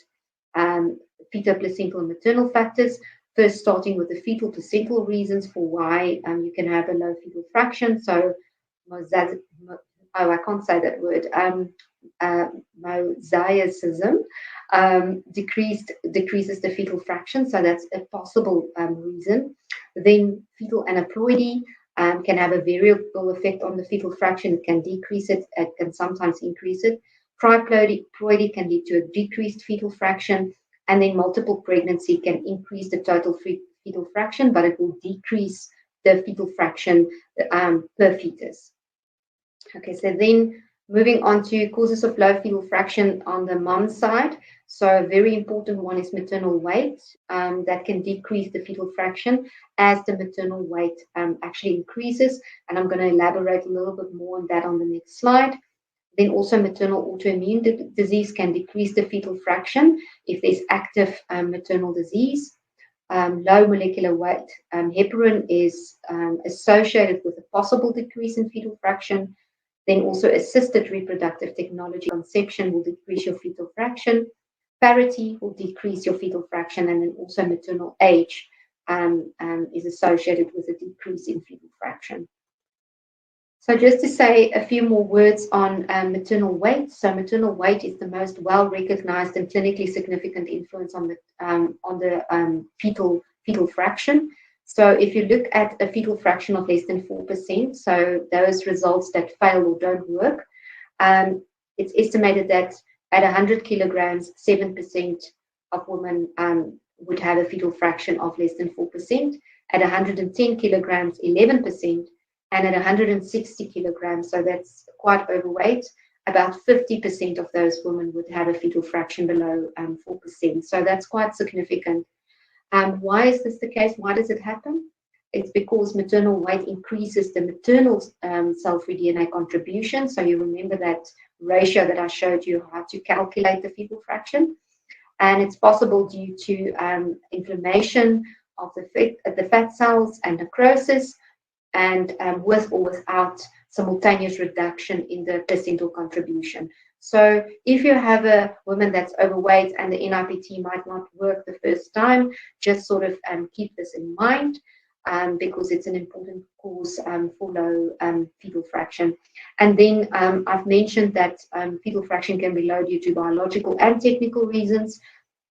fetal-placental and maternal factors, first starting with the fetal-placental reasons for why you can have a low fetal fraction. So I can't say that word, mosaicism decreases the fetal fraction, so that's a possible reason. Then fetal aneuploidy can have a variable effect on the fetal fraction. It can decrease it, it can sometimes increase it. Triploidy can lead to a decreased fetal fraction, And then multiple pregnancy can increase the total fetal fraction, but it will decrease the fetal fraction per fetus. Okay, so then moving on to causes of low fetal fraction on the mom side. So a very important one is maternal weight. That can decrease the fetal fraction as the maternal weight actually increases. And I'm going to elaborate a little bit more on that on the next slide. Then also maternal autoimmune disease can decrease the fetal fraction if there's active maternal disease. Low molecular weight heparin is associated with a possible decrease in fetal fraction. Then also assisted reproductive technology conception will decrease your fetal fraction. Parity will decrease your fetal fraction, and then also maternal age is associated with a decrease in fetal fraction. So just to say a few more words on maternal weight. So maternal weight is the most well-recognized and clinically significant influence on the fetal fraction. So if you look at a fetal fraction of less than 4%, so those results that fail or don't work, it's estimated that at 100 kilograms, 7% of women would have a fetal fraction of less than 4%. At 110 kilograms, 11%. And at 160 kilograms, so that's quite overweight, about 50% of those women would have a fetal fraction below 4%. So that's quite significant. Why is this the case? Why does it happen? It's because maternal weight increases the maternal cell-free DNA contribution. So you remember that ratio that I showed you how to calculate the fetal fraction. And it's possible due to inflammation of the fat cells and necrosis, and with or without simultaneous reduction in the placental contribution. So if you have a woman that's overweight and the Nrpt might not work the first time, just sort of keep this in mind because it's an important cause for low fetal fraction. And then I've mentioned that fetal fraction can be low due to biological and technical reasons.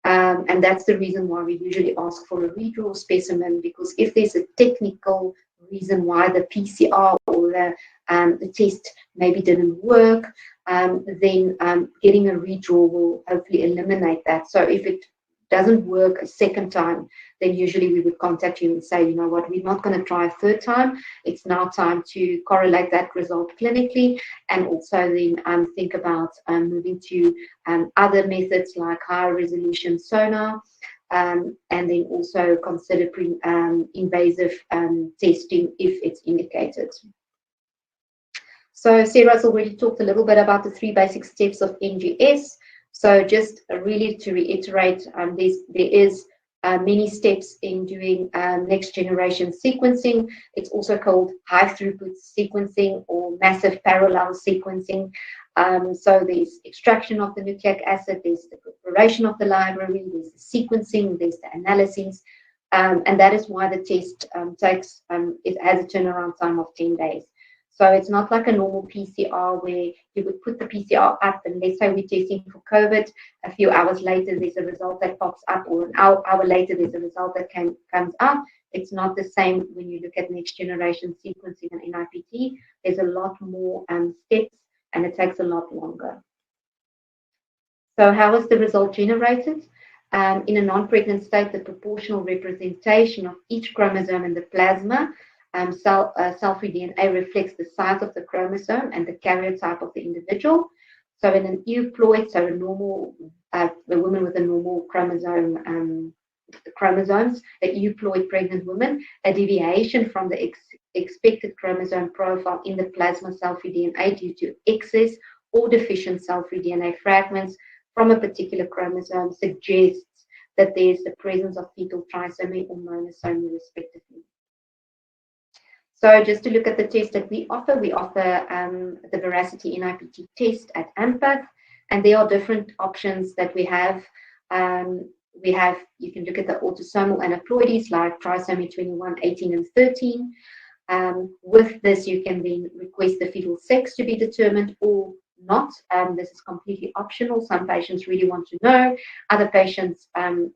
And that's the reason why we usually ask for a redraw specimen, because if there's a technical reason why the PCR or the test maybe didn't work, then getting a redraw will hopefully eliminate that. So if it doesn't work a second time, then usually we would contact you and say, you know what, we're not going to try a third time. It's now time to correlate that result clinically, and also then think about moving to other methods like higher resolution sonar, and then also consider invasive testing if it's indicated. So Sarah's already talked a little bit about the 3 basic steps of NGS. So just really to reiterate, there is many steps in doing next generation sequencing. It's also called high throughput sequencing or massive parallel sequencing. So there's extraction of the nucleic acid, there's the preparation of the library, there's the sequencing, there's the analysis, and that is why the test it has a turnaround time of 10 days. So it's not like a normal PCR where you would put the PCR up, and let's say we're testing for COVID, a few hours later there's a result that pops up, or an hour later there's a result that comes up. It's not the same when you look at next generation sequencing and NIPT. There's a lot more steps, and it takes a lot longer. So how is the result generated? In a non-pregnant state, the proportional representation of each chromosome in the plasma cell-free DNA reflects the size of the chromosome and the karyotype of the individual. So in an euploid, so a woman with a normal chromosomes, the euploid pregnant woman, a deviation from the expected chromosome profile in the plasma cell-free DNA due to excess or deficient cell-free DNA fragments from a particular chromosome suggests that there's the presence of fetal trisomy or monosomy respectively. So just to look at the test that we offer the Veracity NIPT test at AMPATH, and there are different options that we have. You can look at the autosomal aneuploidies like trisomy 21, 18, and 13. With this, you can then request the fetal sex to be determined or not. This is completely optional. Some patients really want to know. Other patients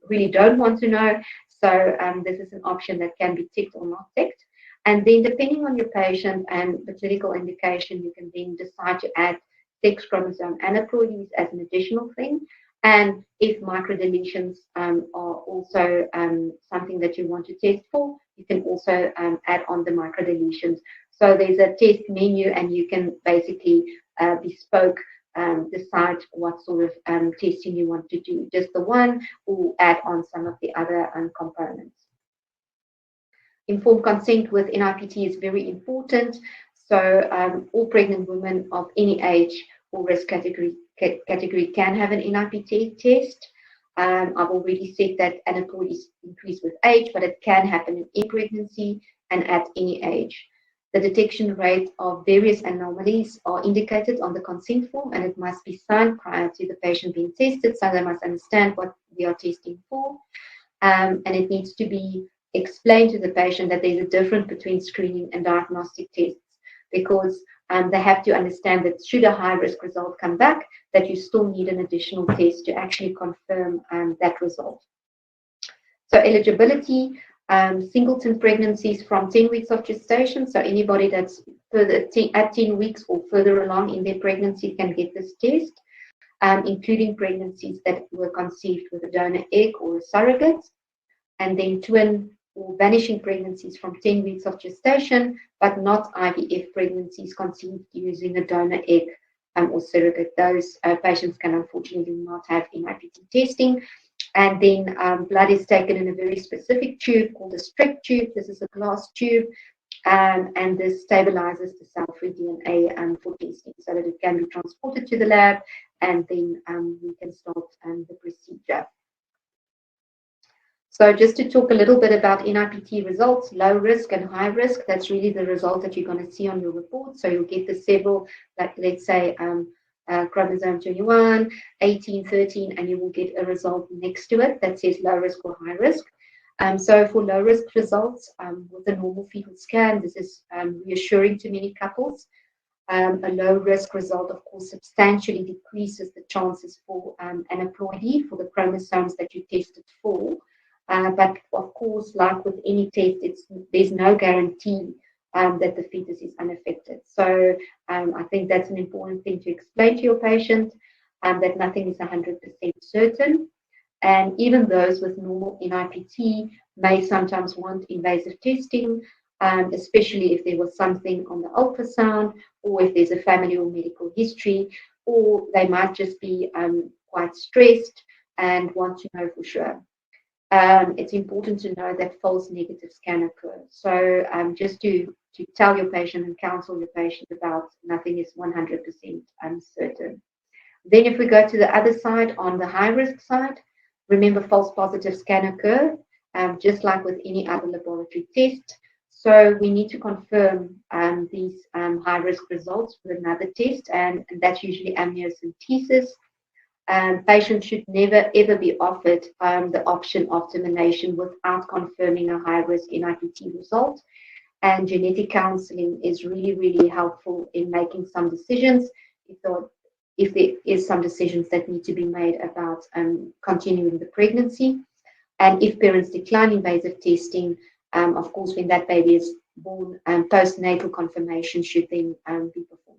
really don't want to know. So this is an option that can be ticked or not ticked. And then depending on your patient and the clinical indication, you can then decide to add sex chromosome aneuploidies as an additional thing. And if microdeletions are also something that you want to test for, you can also add on the microdeletions. So there's a test menu, and you can basically bespoke decide what sort of testing you want to do, just the one, or add on some of the other components. Informed consent with Nrpt is very important. So all pregnant women of any age or risk category can have an Nrpt test. I've already said that aneuploidies increase with age, but it can happen in any pregnancy and at any age. The detection rate of various anomalies are indicated on the consent form, and it must be signed prior to the patient being tested, so they must understand what we are testing for. And it needs to be explained to the patient that there's a difference between screening and diagnostic tests, because they have to understand that should a high-risk result come back, that you still need an additional test to actually confirm that result. So eligibility, singleton pregnancies from 10 weeks of gestation. So anybody that's further at 10 weeks or further along in their pregnancy can get this test, including pregnancies that were conceived with a donor egg or a surrogate, and then twin or vanishing pregnancies from 10 weeks of gestation, but not IVF pregnancies conceived using a donor egg or surrogate. Those patients can unfortunately not have Nrpt testing. And then blood is taken in a very specific tube called a strep tube. This is a glass tube, and this stabilizes the cell-free DNA for testing so that it can be transported to the lab, and then we can start the procedure. So just to talk a little bit about Nrpt results, low risk and high risk, that's really the result that you're going to see on your report. So you'll get the several, like let's say chromosome 21, 18, 13, and you will get a result next to it that says low risk or high risk. So for low risk results with a normal fetal scan, this is reassuring to many couples. A low risk result, of course, substantially decreases the chances for aneuploidy for the chromosomes that you tested for. But of course, like with any test, there's no guarantee that the fetus is unaffected. So I think that's an important thing to explain to your patient, that nothing is 100% certain. And even those with normal Nrpt may sometimes want invasive testing, especially if there was something on the ultrasound, or if there's a family or medical history, or they might just be quite stressed and want to know for sure. It's important to know that false negatives can occur. So just to tell your patient and counsel your patient about nothing is 100% uncertain. Then if we go to the other side, on the high risk side, remember false positives can occur, just like with any other laboratory test. So we need to confirm these high risk results with another test, and that's usually amniocentesis. Patients should never ever be offered the option of termination without confirming a high-risk Nrpt result. And genetic counseling is really, really helpful in making some decisions if there is some decisions that need to be made about continuing the pregnancy. And if parents decline invasive testing, of course, when that baby is born, postnatal confirmation should then be performed.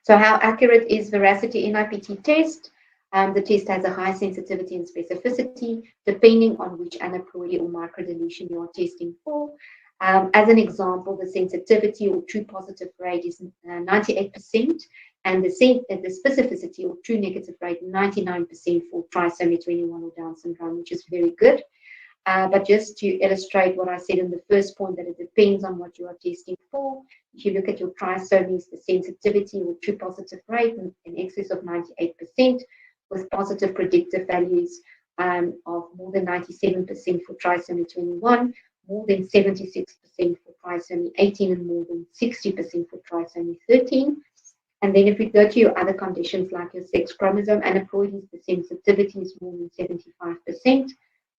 So how accurate is Veracity Nrpt test? The test has a high sensitivity and specificity, depending on which aneuploidy or microdeletion you are testing for. As an example, the sensitivity or true positive rate is 98%, and the specificity or true negative rate 99% for trisomy 21 or Down syndrome, which is very good. But just to illustrate what I said in the first point, that it depends on what you are testing for. If you look at your trisomies, the sensitivity or true positive rate in excess of 98%, with positive predictive values of more than 97% for trisomy 21, more than 76% for trisomy 18, and more than 60% for trisomy 13. And then if we go to your other conditions like your sex chromosome aneuploidies, the sensitivity is more than 75%.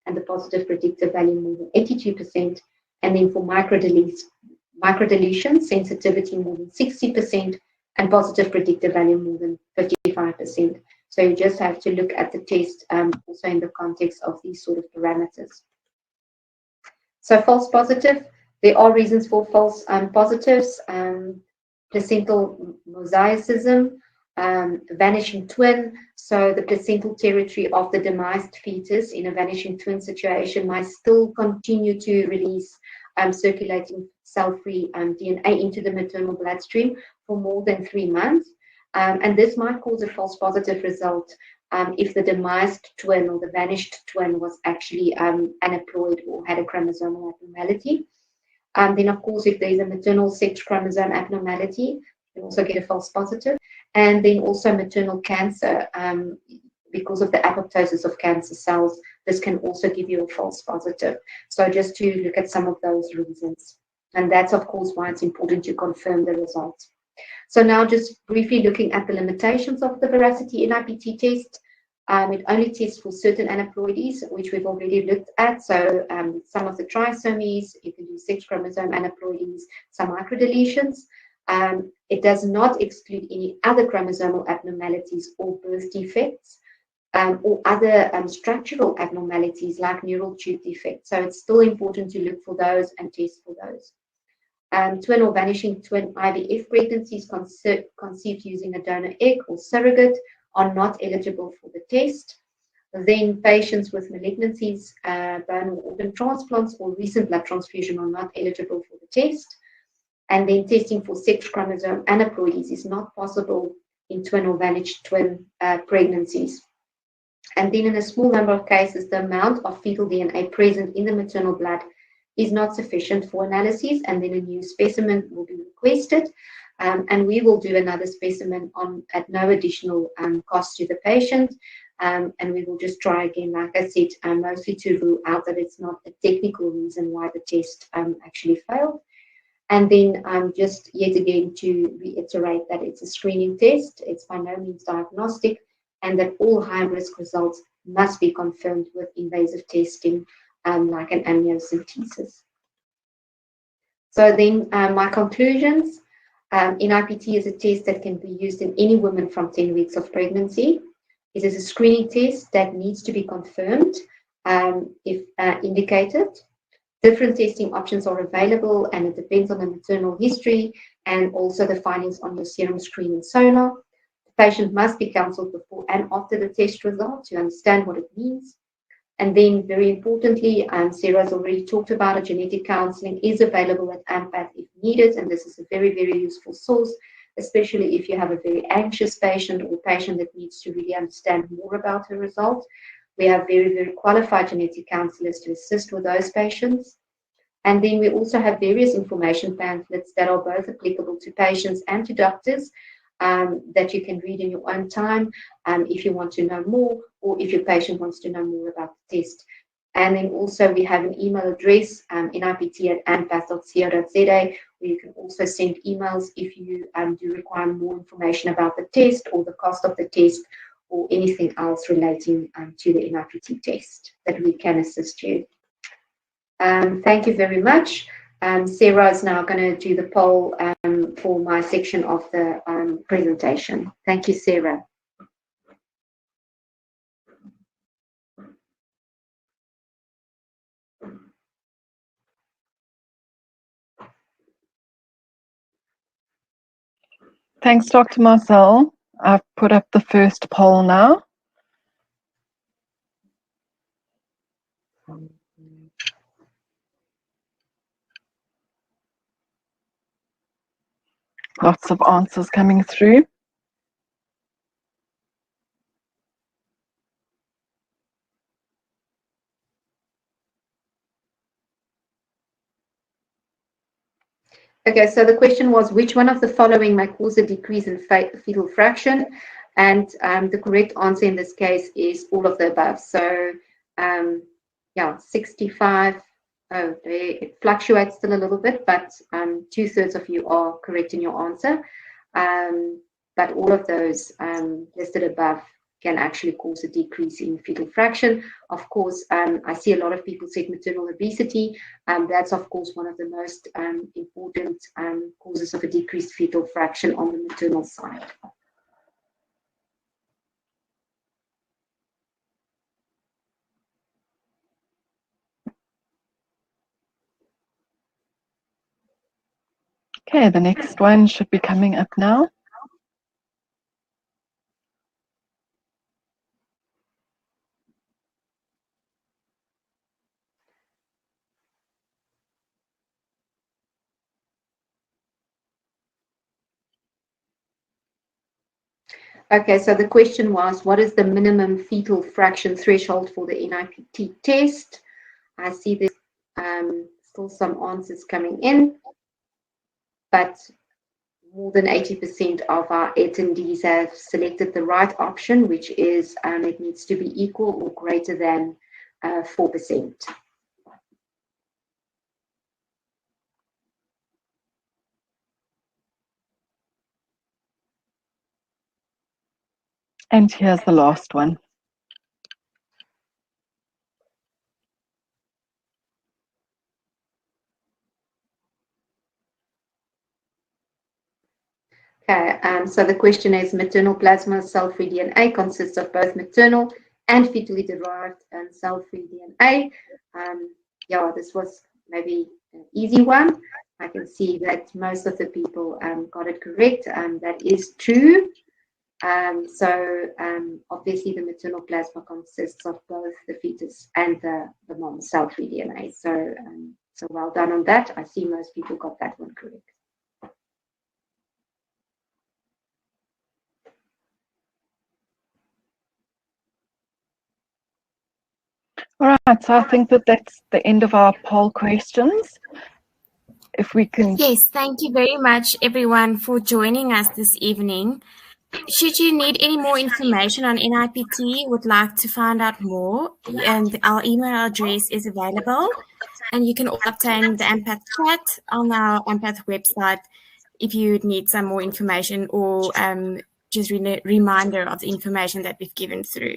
And the positive predictive value more than 82%. And then for microdeletion, sensitivity more than 60%, and positive predictive value more than 55%. So you just have to look at the test also in the context of these sort of parameters. So false positive, there are reasons for false positives. Placental mosaicism, vanishing twin, so the placental territory of the demised fetus in a vanishing twin situation might still continue to release circulating cell-free DNA into the maternal bloodstream for more than 3 months. And this might cause a false positive result if the demised twin or the vanished twin was actually aneuploid or had a chromosomal abnormality. Then, of course, if there's a maternal sex chromosome abnormality, you can also get a false positive. And then also maternal cancer, because of the apoptosis of cancer cells, this can also give you a false positive. So just to look at some of those reasons. And that's, of course, why it's important to confirm the results. So now just briefly looking at the limitations of the Veracity Nipt test. It only tests for certain aneuploidies, which we've already looked at. So some of the trisomies, you can do sex chromosome aneuploidies, some microdeletions. It does not exclude any other chromosomal abnormalities or birth defects or other structural abnormalities like neural tube defects. So it's still important to look for those and test for those. Twin or vanishing twin IVF pregnancies conceived using a donor egg or surrogate are not eligible for the test. Then patients with malignancies, bone or organ transplants or recent blood transfusion are not eligible for the test. And then testing for sex chromosome aneuploidies is not possible in twin or vanished twin pregnancies. And then in a small number of cases, the amount of fetal DNA present in the maternal blood is not sufficient for analysis, and then a new specimen will be requested. And we will do another specimen at no additional cost to the patient. And we will just try again, like I said, mostly to rule out that it's not a technical reason why the test actually failed. And then just yet again to reiterate that it's a screening test, it's by no means diagnostic, and that all high-risk results must be confirmed with invasive testing like an amniocentesis. So then my conclusions. Nipt is a test that can be used in any woman from 10 weeks of pregnancy. It is a screening test that needs to be confirmed if indicated. Different testing options are available, and it depends on the maternal history and also the findings on your serum screen and sonar. The patient must be counseled before and after the test result to understand what it means. And then, very importantly, Sarah's already talked about it, genetic counseling is available at AMPATH if needed, and this is a very, very useful source, especially if you have a very anxious patient or a patient that needs to really understand more about her result. We have very, very qualified genetic counselors to assist with those patients. And then we also have various information pamphlets that are both applicable to patients and to doctors that you can read in your own time if you want to know more, or if your patient wants to know more about the test. And then also we have an email address, nipt@ampath.co.za, where you can also send emails if you do require more information about the test or the cost of the test or anything else relating to the Nipt test that we can assist you. Thank you very much. Sarah is now going to do the poll for my section of the presentation. Thank you, Sarah. Thanks, Dr. Marcel. I've put up the first poll now. Lots of answers coming through. Okay, so the question was, which one of the following may cause a decrease in fetal fraction? And the correct answer in this case is all of the above. So, yeah, 65. Oh, it fluctuates still a little bit, but 2/3 of you are correct in your answer. But all of those listed above can actually cause a decrease in fetal fraction. Of course, I see a lot of people say maternal obesity. That's, of course, one of the most important causes of a decreased fetal fraction on the maternal side. Okay, the next one should be coming up now. Okay, so the question was, what is the minimum fetal fraction threshold for the Nipt test? I see there's still some answers coming in, but more than 80% of our attendees have selected the right option, which is it needs to be equal or greater than 4%. And here's the last one. Okay, so the question is, maternal plasma cell-free DNA consists of both maternal and fetally derived cell-free DNA. Yeah, this was maybe an easy one. I can see that most of the people got it correct. That is true. So obviously the maternal plasma consists of both the fetus and the mom's cell-free DNA. So, so well done on that. I see most people got that one correct. All right, so I think that that's the end of our poll questions. If we can... Yes, thank you very much, everyone, for joining us this evening. Should you need any more information on Nipt, would like to find out more, and our email address is available, and you can obtain the Empath chat on our Empath website if you need some more information or just a reminder of the information that we've given through.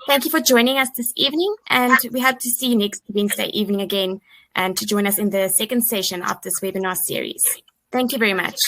Thank you for joining us this evening, and we hope to see you next Wednesday evening again and to join us in the second session of this webinar series. Thank you very much.